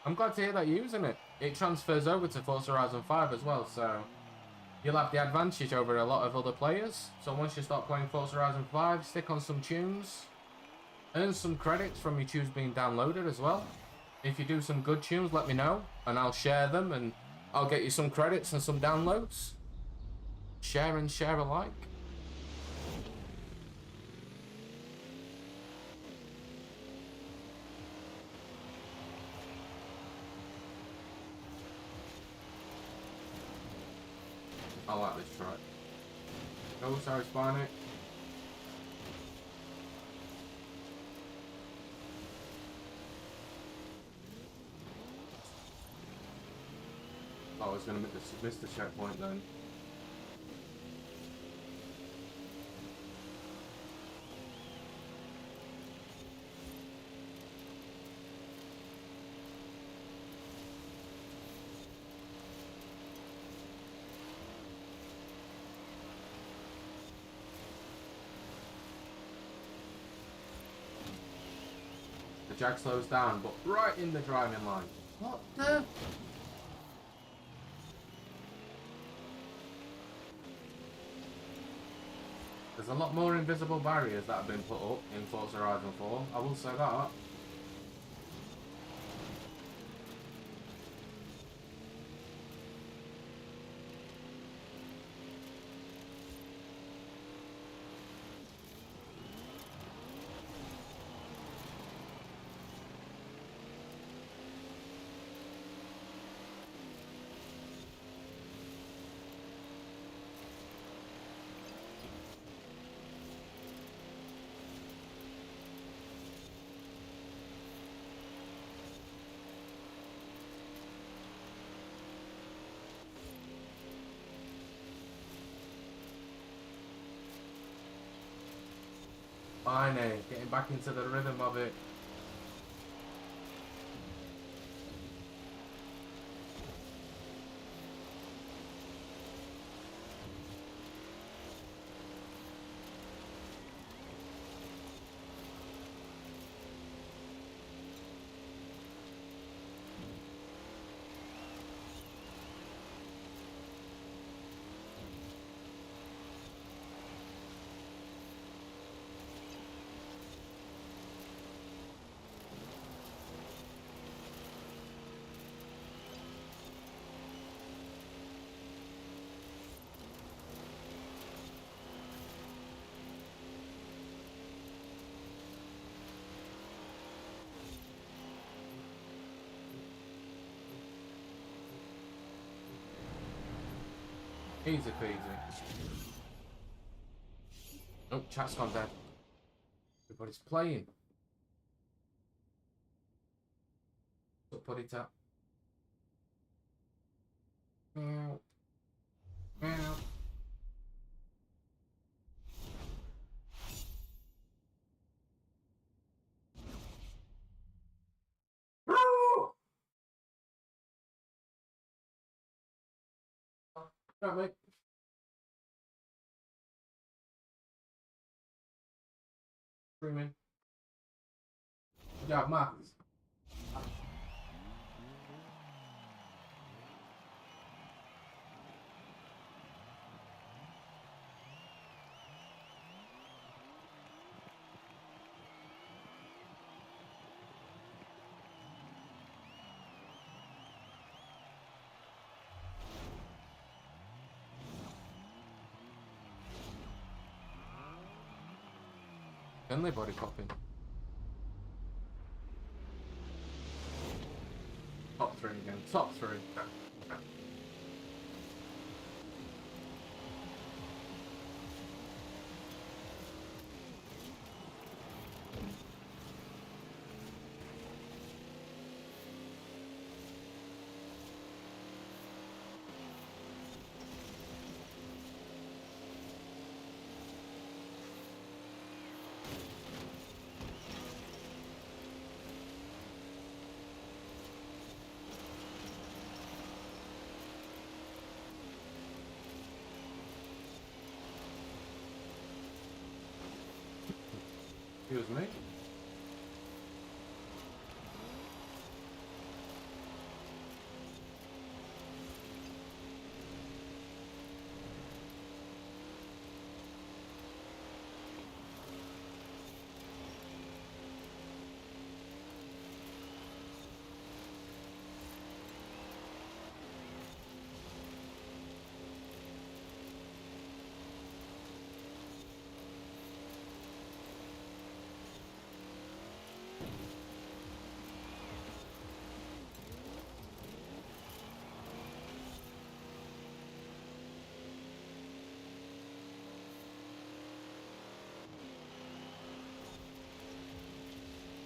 I'm glad to hear that you're using it. It transfers over to Forza Horizon 5 as well, so you'll have the advantage over a lot of other players. So once you start playing Forza Horizon 5, stick on some tunes, earn some credits from your tunes being downloaded as well. If you do some good tunes, let me know, and I'll share them, and I'll get you some credits and some downloads. Share and share alike. I like this track. Oh, sorry, Spiny. I was going to miss the checkpoint then. Jag slows down, but right in the driving line. What the? There's a lot more invisible barriers that have been put up in Forza Horizon 4, I will say that. Spiny, getting back into the rhythm of it. Easy peasy. Oh, chat's gone dead. Everybody's playing. So put it up. Meow. Meow. Right, mate. Screaming. Good job, Max. Friendly body popping. Top 3 again. Top 3. Excuse me.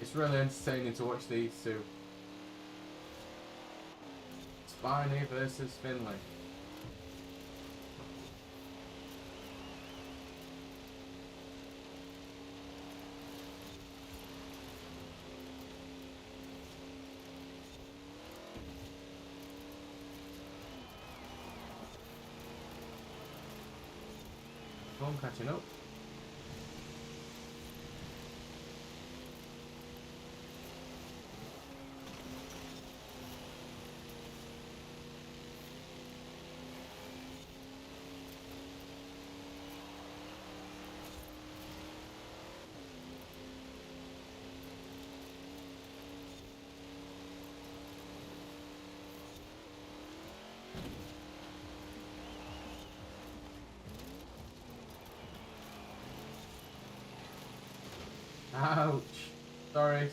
It's really entertaining to watch these two. Spiny versus Finley. I'm catching up. Ouch. Sorry.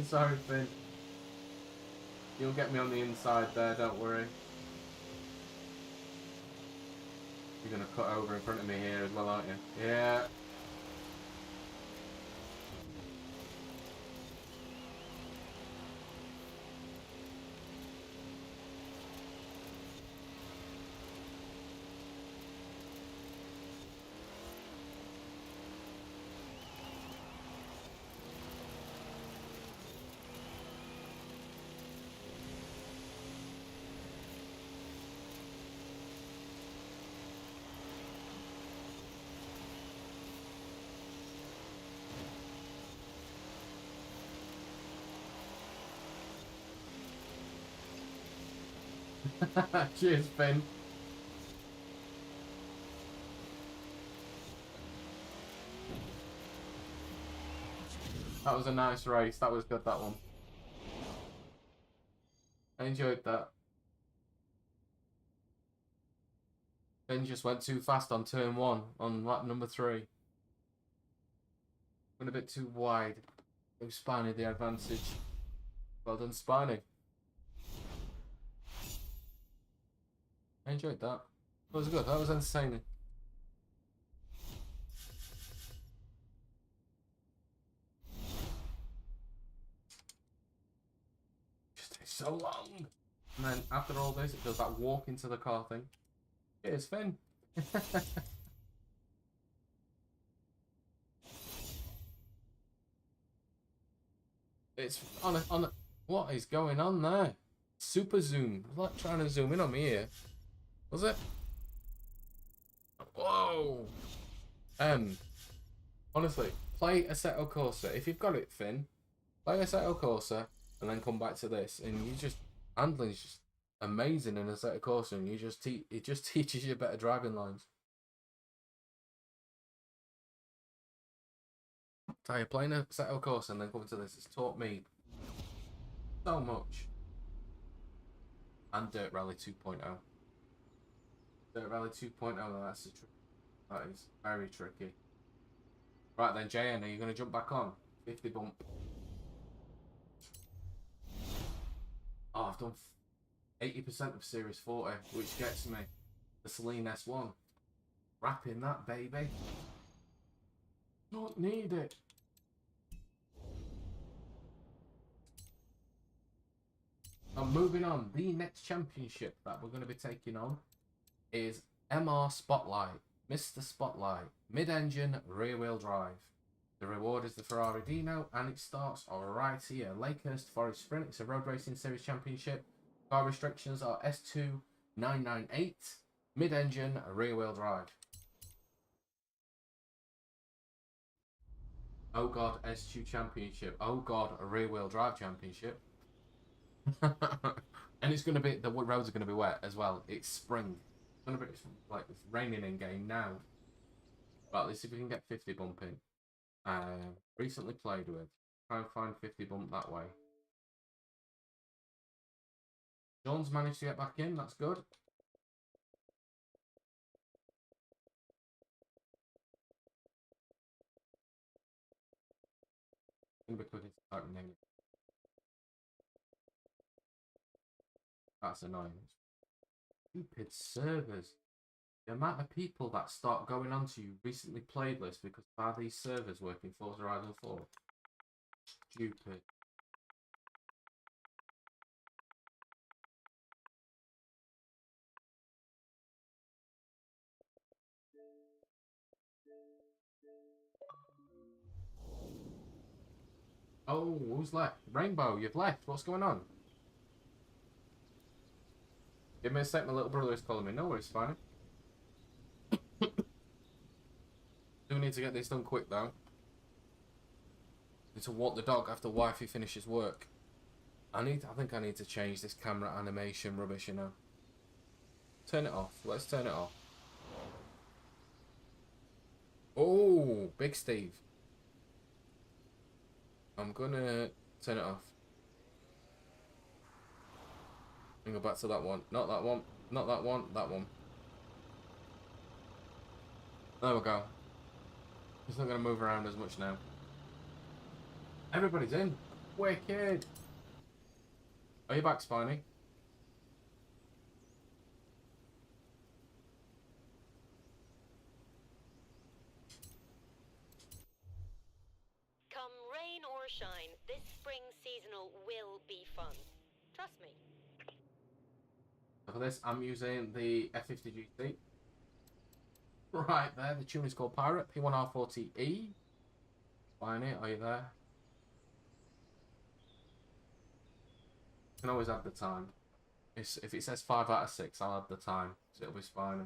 Sorry, Finn. You'll get me on the inside there, don't worry. You're going to cut over in front of me here as well, aren't you? Yeah. Cheers, Finn. That was a nice race. That was good, that one. I enjoyed that. Finn just went too fast on turn 1 on lap number 3. Went a bit too wide. Gave Spiny the advantage. Well done, Spiny. I enjoyed that. That was good. That was entertaining. Just takes so long. And then after all this, it does that walk into the car thing. Cheers, Finn. It's on a. What is going on there? Super zoom. I was like trying to zoom in on me here. Was it? Whoa. Honestly, play Assetto Corsa. If you've got it, Finn, play Assetto Corsa and then come back to this, and you just handling's just amazing in Assetto Corsa, and you just it just teaches you better driving lines. So you're playing Assetto Corsa and then coming to this, it's taught me so much. And Dirt Rally 2.0. Dirt Rally 2.0, that's that is very tricky. Right then, JN, are you going to jump back on? 50 bump. Oh, I've done 80% of Series 40, which gets me the Celine S1. Wrapping that, baby. Don't need it. Now, moving on, the next championship that we're going to be taking on is MR Spotlight, Mr. Spotlight, mid-engine, rear-wheel drive. The reward is the Ferrari Dino, and it starts right here. Lakehurst Forest Sprint. It's a road racing series championship. Car restrictions are S2 998, mid-engine, rear-wheel drive. Oh god, S2 championship. Oh god, a rear-wheel drive championship. And it's going to be, the roads are going to be wet as well. It's spring. It's going to be like it's raining in game now. Right, let's see if we can get 50 bumping. Recently played with. Try and find 50 bump that way. John's managed to get back in. That's good. It's going to be quick to type name. That's annoying. Stupid servers. The amount of people that start going onto you recently played list because are these servers working Forza Horizon 4? Stupid. Oh, who's left? Rainbow, you've left. What's going on? Give me a sec, my little brother is calling me. No worries, fine. Do need to get this done quick though. Need to walk the dog after wifey finishes work. I think I need to change this camera animation rubbish, you know. Turn it off. Let's turn it off. Oh, Big Steve. I'm gonna turn it off. And go back to that one. Not that one. Not that one. That one. There we go. It's not going to move around as much now. Everybody's in. Wicked. Are you back, Spiny? Come rain or shine, this spring seasonal will be fun. Trust me. So for this, I'm using the F50 GT. Right there, the tune is called Pirate, P1R40E. Spiny, are you there? You can always add the time. If it says 5 out of 6, I'll add the time. So it'll be Spiny.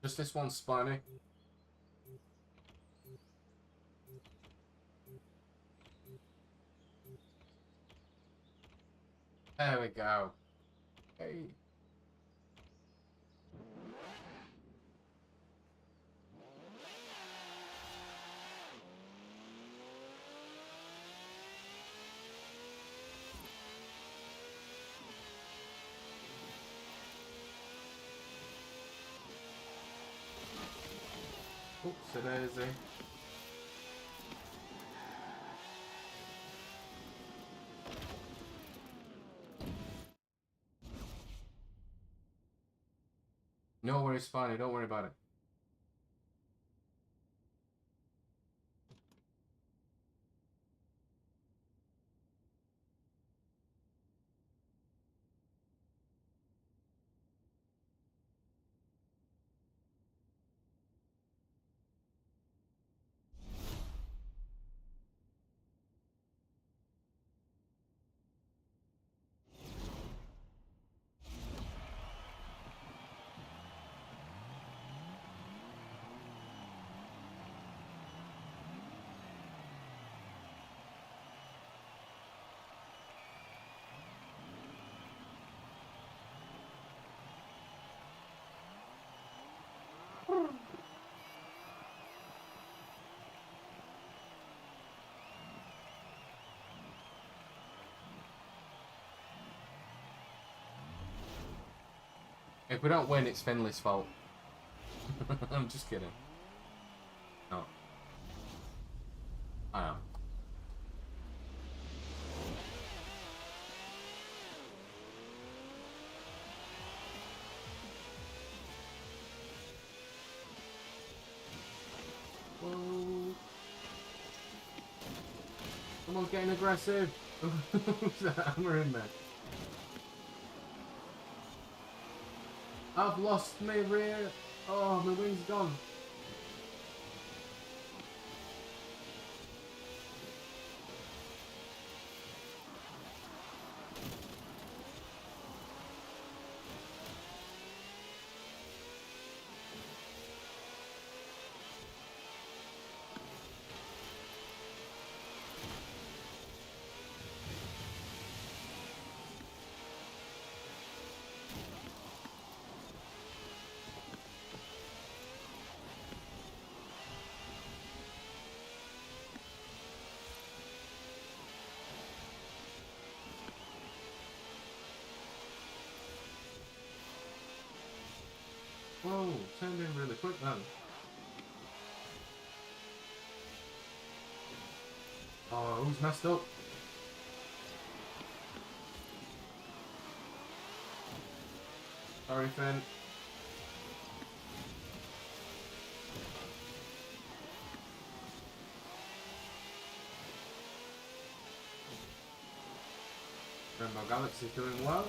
Just this one spiny. There we go. Hey. Oopsie daisy. No worries, Spiny. Don't worry about it. If we don't win, it's Finley's fault. I'm just kidding. No. I am. Whoa. Someone's getting aggressive. Who's that hammering me? I've lost my rear. Oh, my wing's gone. Whoa, turned in really quick then. Oh, who's messed up? Sorry, Finn. Rainbow Galaxy's doing well.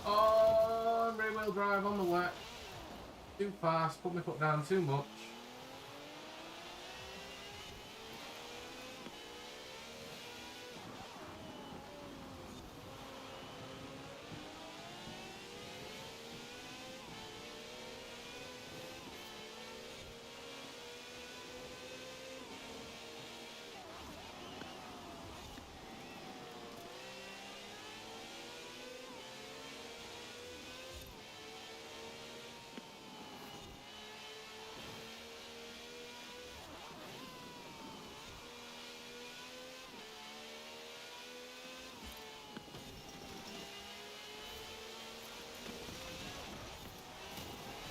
Oh, rear wheel drive on the wet. Too fast, put my foot down too much.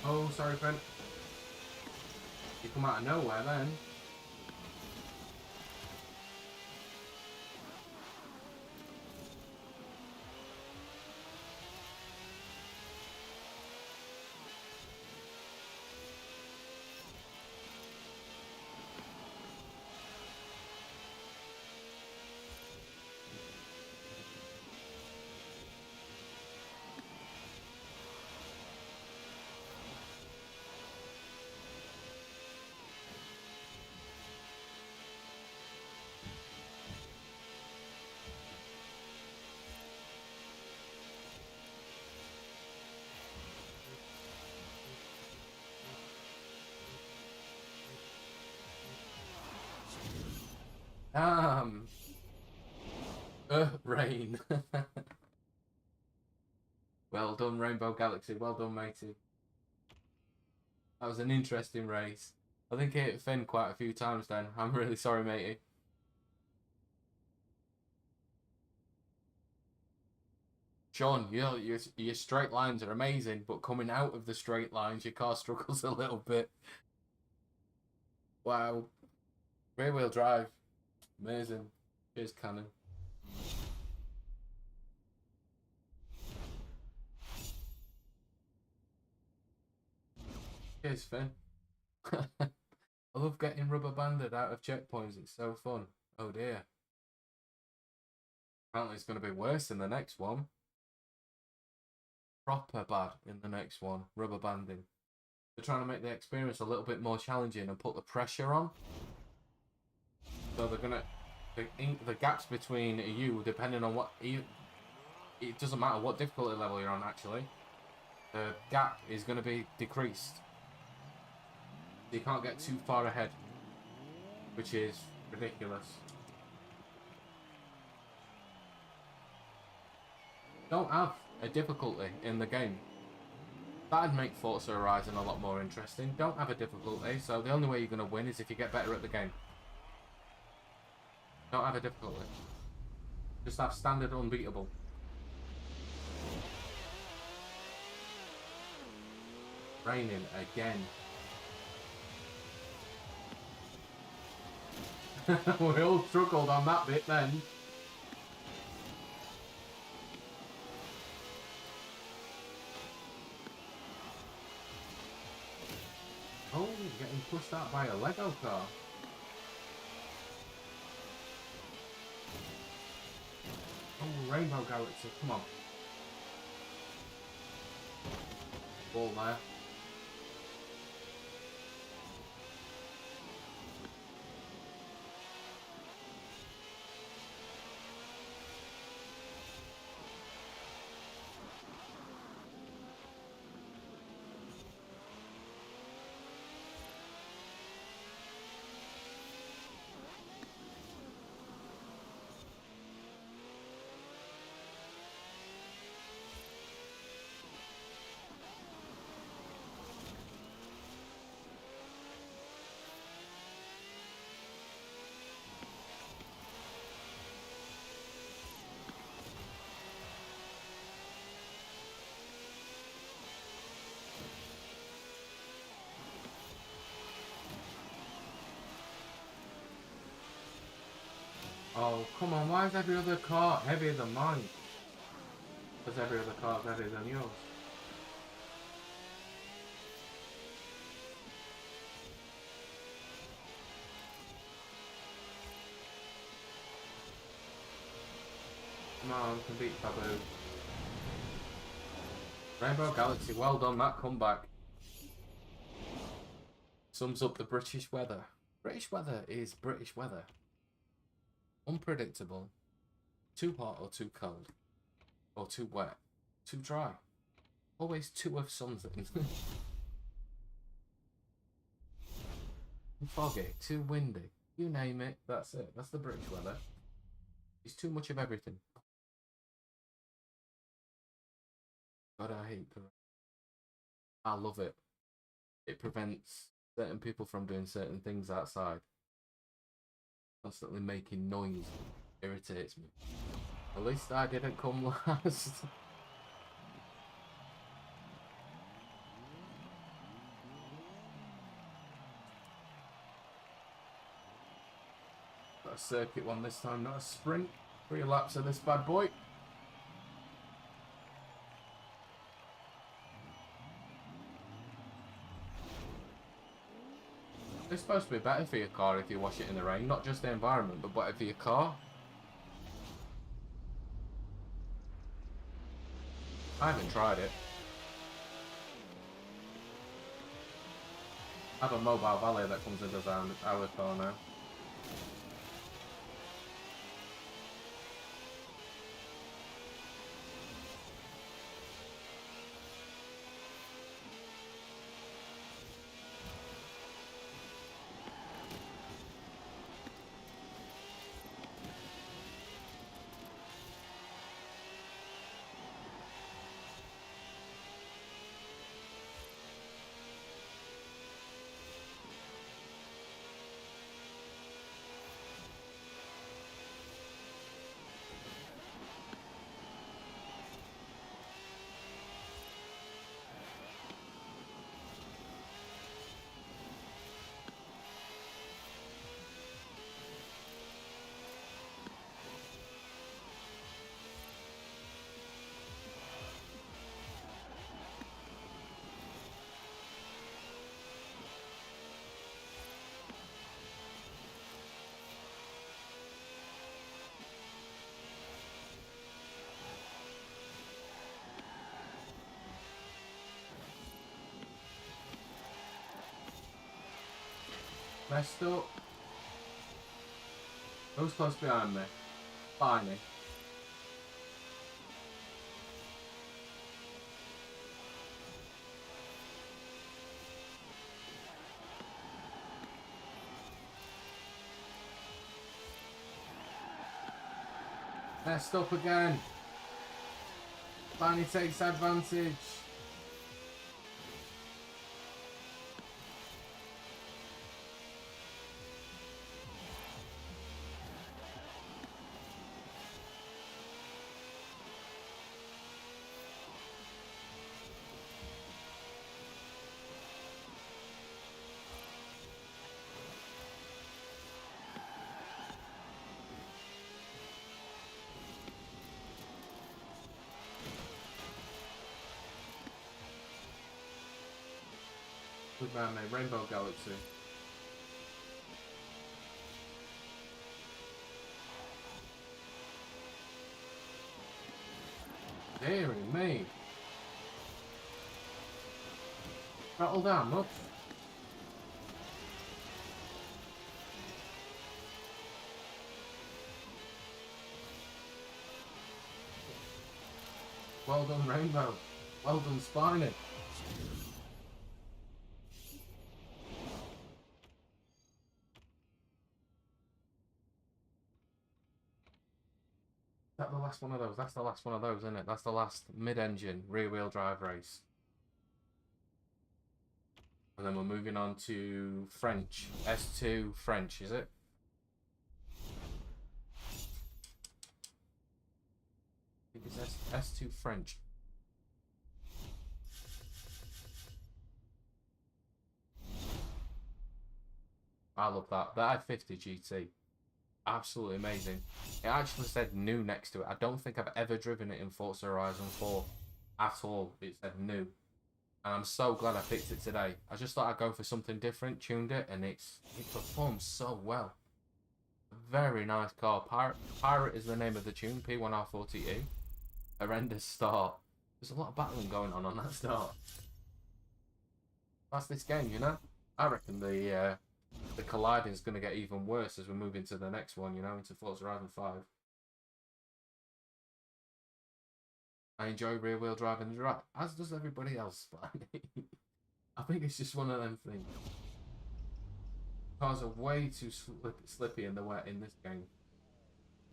Oh, sorry, Finn. You come out of nowhere then. Rain. Well done, Rainbow Galaxy. Well done, matey. That was an interesting race. I think I hit Finn quite a few times then. I'm really sorry, matey. Sean, your straight lines are amazing, but coming out of the straight lines, your car struggles a little bit. Wow. Rear wheel drive. Amazing. Here's Cannon. Here's Finn. I love getting rubber banded out of checkpoints. It's so fun. Oh dear. Apparently it's going to be worse in the next one. Proper bad in the next one. Rubber banding. They're trying to make the experience a little bit more challenging and put the pressure on. So they're gonna the gaps between you, depending on what it doesn't matter what difficulty level you're on. Actually, the gap is going to be decreased. You can't get too far ahead, which is ridiculous. Don't have a difficulty in the game. That'd make Forza Horizon a lot more interesting. Don't have a difficulty, so the only way you're going to win is if you get better at the game. Don't have a difficulty. Just have standard unbeatable. Raining again. We all struggled on that bit then. Oh, getting pushed out by a Lego car. Oh, Rainbow Galaxy, come on. Ball there. Oh, come on, why is every other car heavier than mine? Because every other car is heavier than yours. Come on, can beat Babu. Rainbow Galaxy, well done, that comeback. Sums up the British weather. British weather is British weather. Unpredictable. Too hot or too cold. Or too wet. Too dry. Always two of something. Foggy. Too windy. You name it, that's it. That's the British weather. It's too much of everything. God, I hate it. I love it. It prevents certain people from doing certain things outside. Constantly making noise irritates me. At least I didn't come last. Got a circuit one this time, not a sprint. 3 laps of this bad boy. It's supposed to be better for your car if you wash it in the rain, not just the environment, but better for your car. I haven't tried it. I have a mobile valet that comes and does our car now. Messed up. Who's close behind me? Finally. Messed up again. Finally takes advantage. Good man, mate. Rainbow Galaxy. Deary me. Rattle down much. Well done, Rainbow. Well done, Spiny. Is that the last one of those? That's the last one of those, isn't it? That's the last mid-engine rear-wheel drive race. And then we're moving on to French. S2 French, is it? I think it's S2 French. I love that. The I-50 GT. Absolutely amazing. It actually said new next to it. I don't think I've ever driven it in Forza Horizon 4 at all. It said new. And I'm so glad I picked it today. I just thought I'd go for something different, tuned it, and it performs so well. Very nice car. Pirate is the name of the tune, P1R40E. Horrendous start. There's a lot of battling going on that start. That's this game, you know? I reckon the colliding is going to get even worse as we move into the next one, you know, into Forza Horizon 5. I enjoy rear-wheel driving the track, as does everybody else. I think it's just one of them things. Cars are way too slippy in the wet in this game.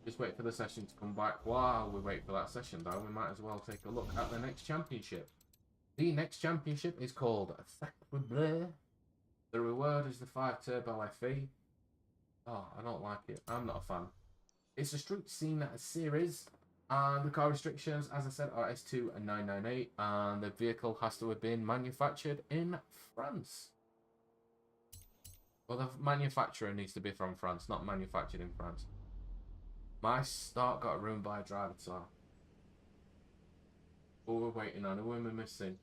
Just wait for the session to come back. While we wait for that session, though, we might as well take a look at the next championship. The next championship is called SACRE. The reward is the 5 Turbo FE. Oh, I don't like it. I'm not a fan. It's a street scene series. And the car restrictions, as I said, are S2 and 998. And the vehicle has to have been manufactured in France. Well, the manufacturer needs to be from France, not manufactured in France. My start got ruined by a driver tire. What we're waiting on, who am I missing?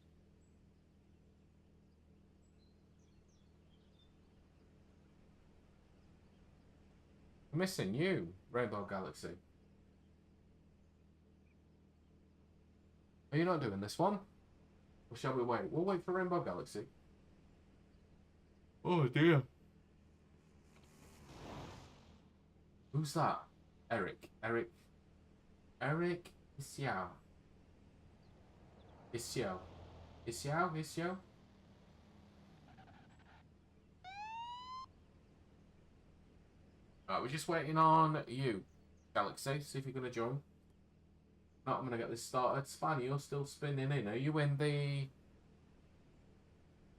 I'm missing you, Rainbow Galaxy. Are you not doing this one? Or shall we wait? We'll wait for Rainbow Galaxy. Oh dear. Who's that? Eric Xiao. Xiao. Right, we're just waiting on you, Galaxy. See if you're gonna join. No, I'm gonna get this started. Spiny, you're still spinning in. Are you in the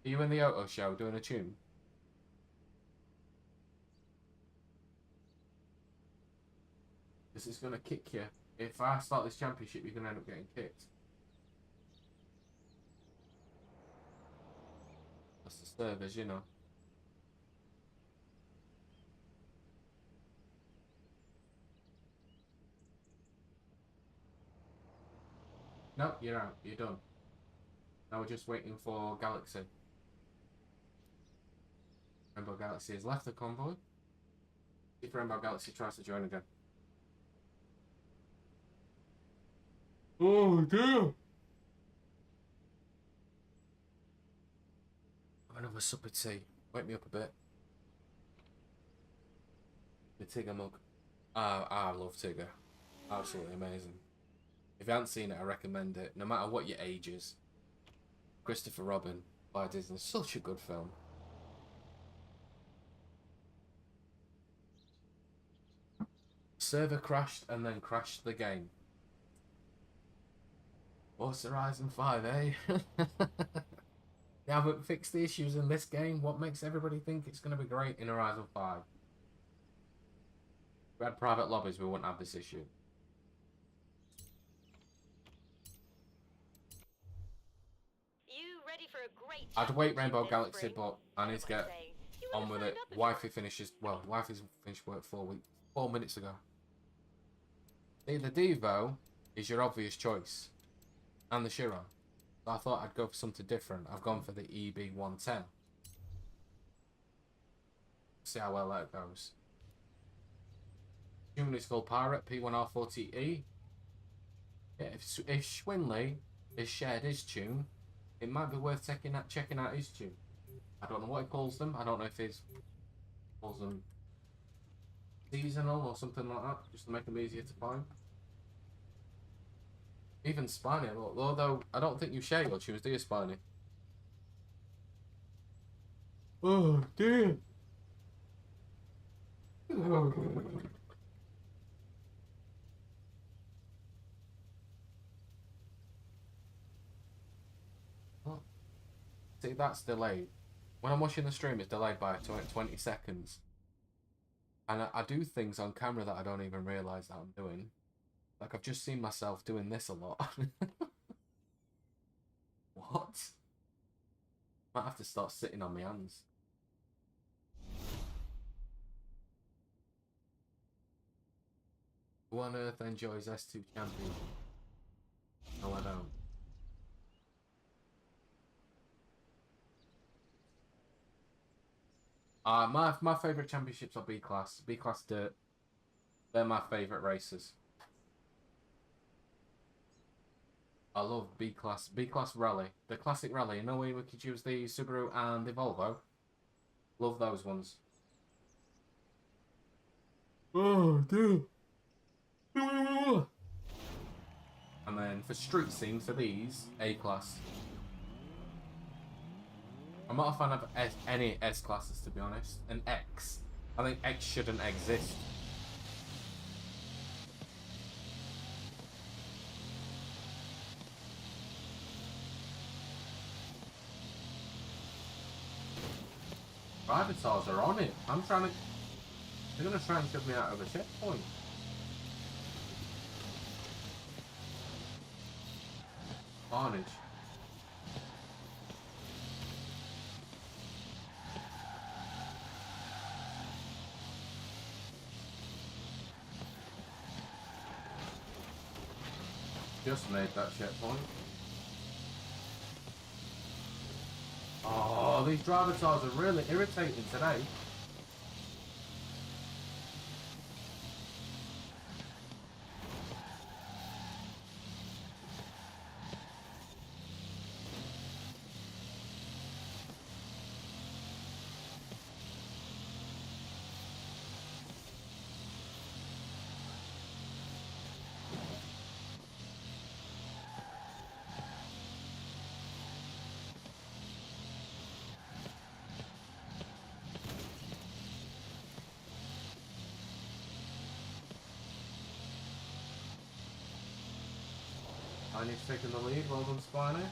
auto show doing a tune? This is gonna kick you. If I start this championship, you're gonna end up getting kicked. That's the servers, you know. No, you're out. You're done. Now we're just waiting for Galaxy. Rainbow Galaxy has left the convoy. If Rainbow Galaxy tries to join again. Oh dear! Have another supper tea. Wake me up a bit. The Tigger mug. I love Tigger. Absolutely amazing. If you haven't seen it, I recommend it. No matter what your age is. Christopher Robin by Disney. Such a good film. Server crashed and then crashed the game. Forza Horizon 5, eh? They haven't fixed the issues in this game. What makes everybody think it's going to be great in Horizon 5? If we had private lobbies, we wouldn't have this issue. You ready for a great I'd wait championship Rainbow this Galaxy, spring? but I need to get Say, you would've on with signed it. up at Wifey first. finishes, well, Wifey's finished work 4 minutes ago. See, the Devo is your obvious choice. And the Chiron. So I thought I'd go for something different. I've gone for the EB110. See how well that goes. Tune is called Pirate P1R40E. Yeah, if Schwinley has shared his tune, it might be worth checking out his tune. I don't know what he calls them. I don't know if he calls them seasonal or something like that, just to make them easier to find. Even Spiny, although I don't think you share your tunes, do you, Spiny? Oh, dear. Oh. See, that's delayed. When I'm watching the stream, it's delayed by 20 seconds. And I do things on camera that I don't even realise that I'm doing. Like, I've just seen myself doing this a lot. What? Might have to start sitting on my hands. Who on earth enjoys S2 Champion? No, I don't. My favourite championships are B-Class. B-Class Dirt. They're my favourite races. I love B-Class. B-Class Rally. The classic rally. You know where we could use the Subaru and the Volvo? Love those ones. Oh, dear. And then for street scenes, for these, A-Class. I'm not a fan of any S-Classes, to be honest. And X. I think X shouldn't exist. Privatars are on it. I'm trying to... They're going to try and shove me out of a checkpoint. Carnage. Just made that checkpoint. Oh, these driver tires are really irritating today. Spiney's taking the lead. Well done, Spiney.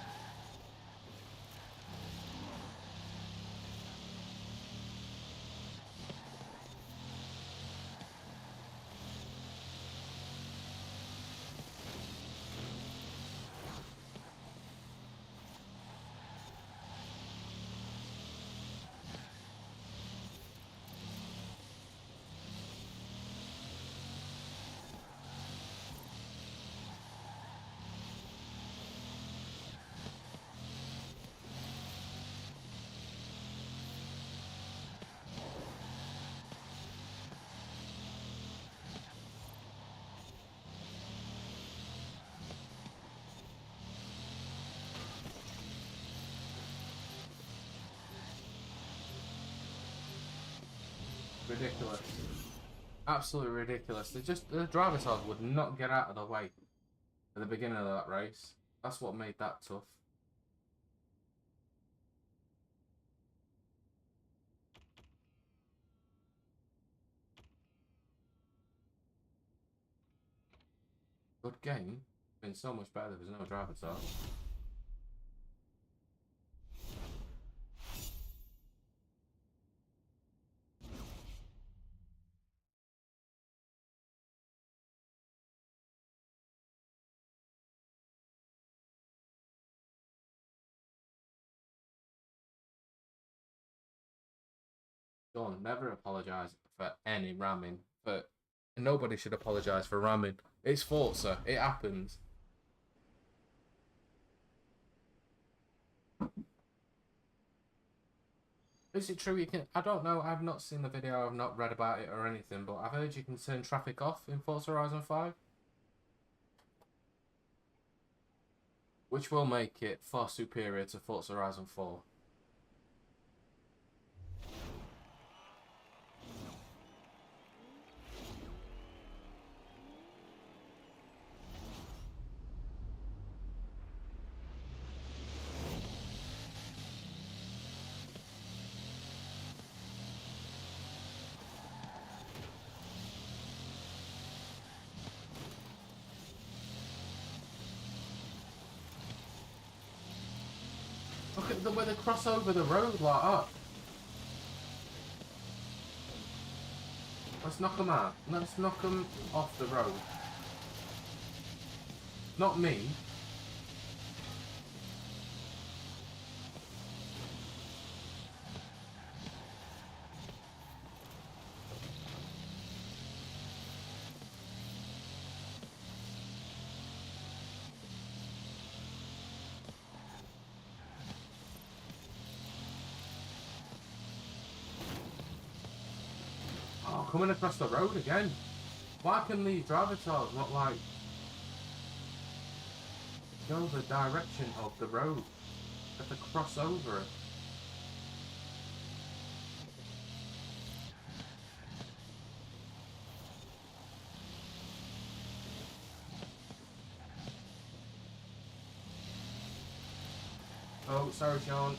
Ridiculous. Absolutely ridiculous. The driver tires would not get out of the way at the beginning of that race. That's what made that tough. Good game. Been so much better if there's no driver tire. Don't never apologise for any ramming. But nobody should apologise for ramming. It's Forza. It happens. Is it true you can... I don't know. I've not seen the video. I've not read about it or anything. But I've heard you can turn traffic off in Forza Horizon 5. Which will make it far superior to Forza Horizon 4. Look at the way they cross over the road like that. Let's knock them out. Let's knock them off the road. Not me. Coming across the road again. Why can these driver tires not like go the direction of the road? Have to cross over it. Oh, sorry, Sean.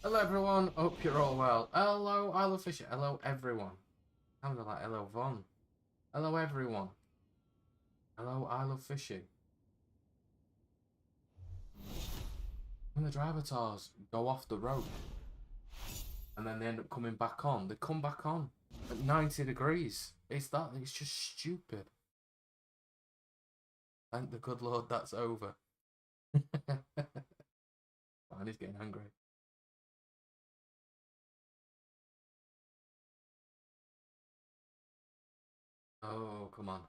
Hello everyone, hope you're all well. Hello Isle of Fisher, hello everyone. I'm like hello Von. Hello everyone. Hello Isle of Fishing. When the driver tires go off the road and then they end up coming back on, they come back on at 90 degrees. It's just stupid. Thank the good Lord that's over. Man, he's getting hungry. Oh, come on.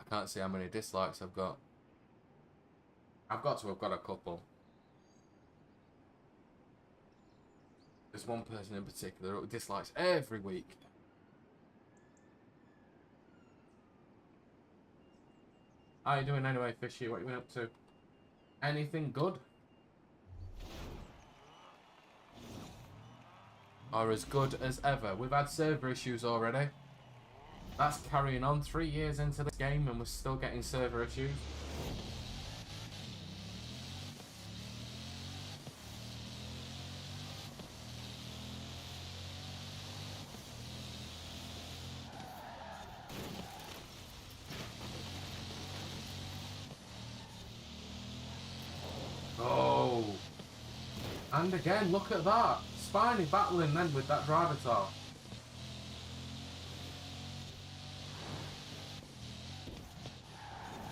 I can't see how many dislikes I've got. I've got to have got a couple. There's one person in particular who dislikes every week. How are you doing anyway, Fishy? What are you been up to? Anything good? Are as good as ever. We've had server issues already. That's carrying on 3 years into the game and we're still getting server issues. And again, look at that. Spiny battling then with that driver tar.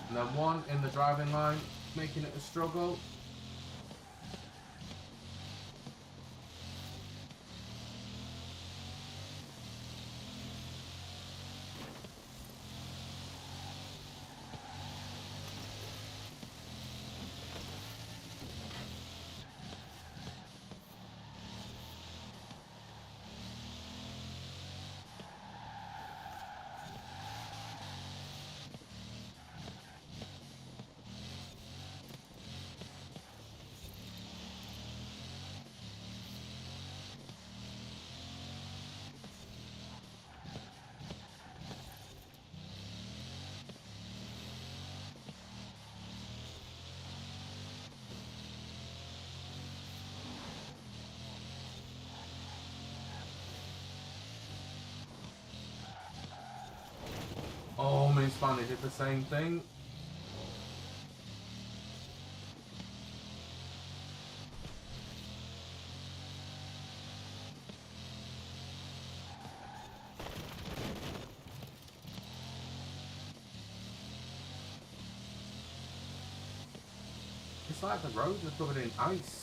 And then one in the driving line, making it a struggle. Oh, Moon Spiny did the same thing. It's like the roads are covered in ice.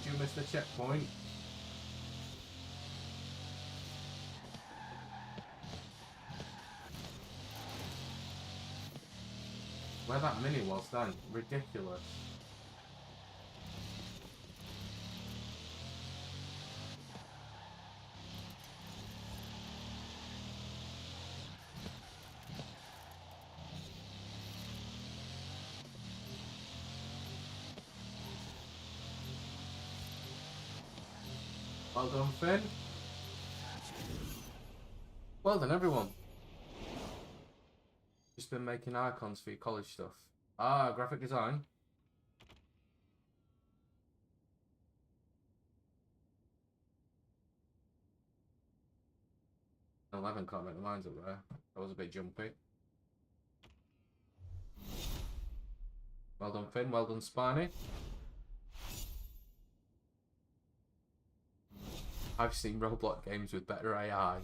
Did you miss the checkpoint? Where that mini was then, ridiculous. Well done, Finn. Well done, everyone. Just been making icons for your college stuff. Ah, graphic design. I can't make the lines up there. That was a bit jumpy. Well done, Finn. Well done, Spiny. I've seen Roblox games with better AI.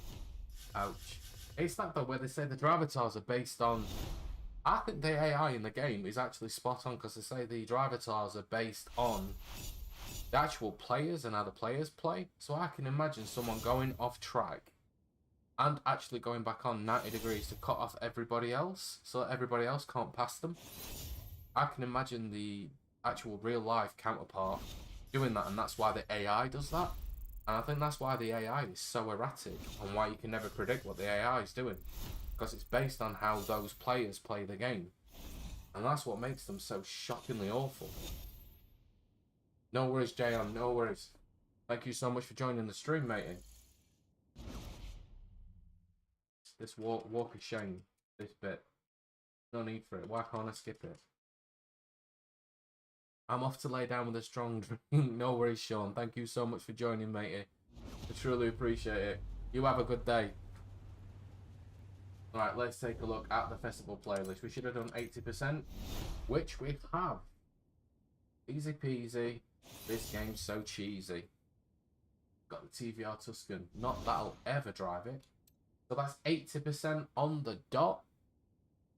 Ouch. It's like though where they say the driver tars are based on... I think the AI in the game is actually spot on because they say the driver tars are based on the actual players and how the players play. So I can imagine someone going off track and actually going back on 90 degrees to cut off everybody else so that everybody else can't pass them. I can imagine the actual real life counterpart doing that, and that's why the AI does that. And I think that's why the AI is so erratic and why you can never predict what the AI is doing. Because it's based on how those players play the game. And that's what makes them so shockingly awful. No worries, Jayon, no worries. Thank you so much for joining the stream, matey. This walk of shame, this bit. No need for it. Why can't I skip it? I'm off to lay down with a strong drink. No worries, Sean. Thank you so much for joining, matey. I truly appreciate it. You have a good day. Alright, let's take a look at the festival playlist. We should have done 80%, which we have. Easy peasy. This game's so cheesy. Got the TVR Tuscan. Not that I'll ever drive it. So that's 80% on the dot.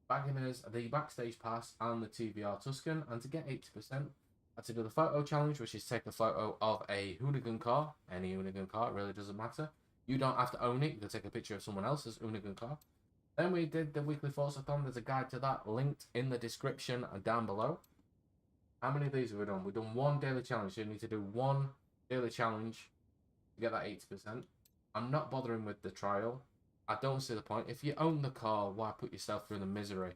Bagging us the backstage pass and the TVR Tuscan. And to get 80%, I had to do the photo challenge, which is take a photo of a Hoonigan car. Any Hoonigan car, it really doesn't matter. You don't have to own it. You can take a picture of someone else's Hoonigan car. Then we did the weekly Forzathon. There's a guide to that linked in the description down below. How many of these have we done? We've done one daily challenge. So you need to do one daily challenge to get that 80%. I'm not bothering with the trial. I don't see the point. If you own the car, why put yourself through the misery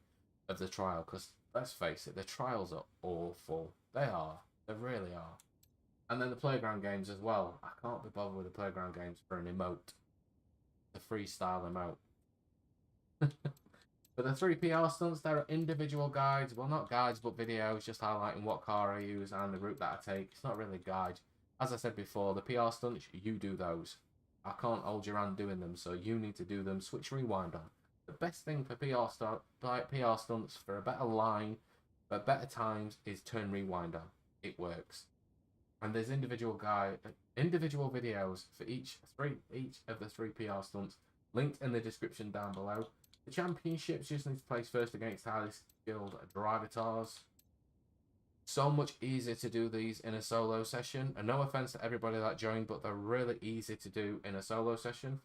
of the trial? Because let's face it, the trials are awful. They are. They really are. And then the playground games as well. I can't be bothered with the playground games for an emote. The freestyle emote. For the 3 PR stunts, there are individual guides. Well, not guides, but videos just highlighting what car I use and the route that I take. It's not really a guide. As I said before, the PR stunts, you do those. I can't hold your hand doing them, so you need to do them. Switch rewind on. The best thing for PR stunts for a better line, for better times, is turn rewind on. It works. And there's individual videos for each of the 3 PR stunts linked in the description down below. The championships just need to place first against highly skilled drivatars. So much easier to do these in a solo session. And no offense to everybody that joined, but they're really easy to do in a solo session.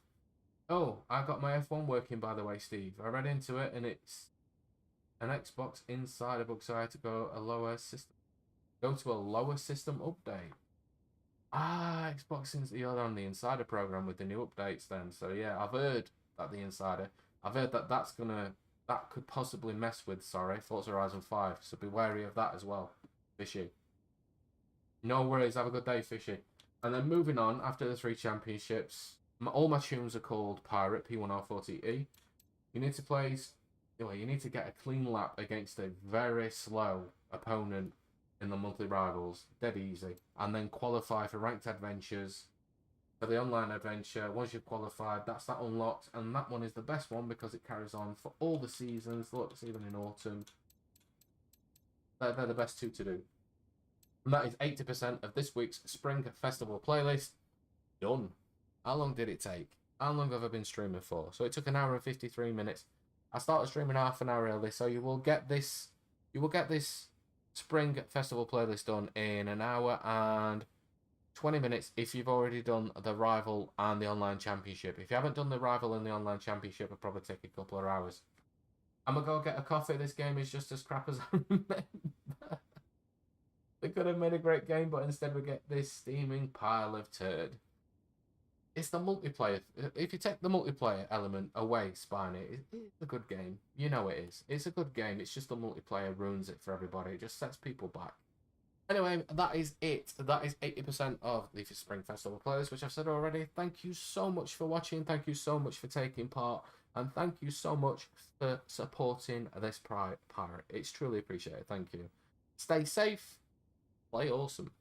Oh, I got my F1 working, by the way, Steve. I read into it, and it's an Xbox Insider bug, so I had to go to a lower system update. Ah, Xbox you're on the Insider program with the new updates then. So yeah, I've heard that that could possibly mess with, Forza Horizon 5. So be wary of that as well, Fishy. No worries, have a good day, Fishy. And then moving on, after the 3 championships, all my tunes are called Pirate, P1R40E. You need to get a clean lap against a very slow opponent in the monthly rivals, dead easy, and then qualify for ranked adventures. For the online adventure, once you've qualified, that's that unlocked, and that one is the best one because it carries on for all the seasons. Look, it's even in autumn. They're the best 2 to do. And that is 80% of this week's Spring Festival playlist done. How long did it take? How long have I been streaming for? So it took 1 hour and 53 minutes. I started streaming half an hour early, so you will get this Spring Festival playlist done in 1 hour and 20 minutes if you've already done the Rival and the Online Championship. If you haven't done the Rival and the Online Championship, it'll probably take a couple of hours. I'm going to go get a coffee. This game is just as crap as I remember. They could have made a great game, but instead we get this steaming pile of turd. It's the multiplayer. If you take the multiplayer element away, Spiny, it's a good game. You know it is. It's a good game. It's just the multiplayer ruins it for everybody. It just sets people back. Anyway, that is it. That is 80% of the Spring Festival playlist, which I've said already. Thank you so much for watching. Thank you so much for taking part. And thank you so much for supporting this pirate. It's truly appreciated. Thank you. Stay safe. Play awesome.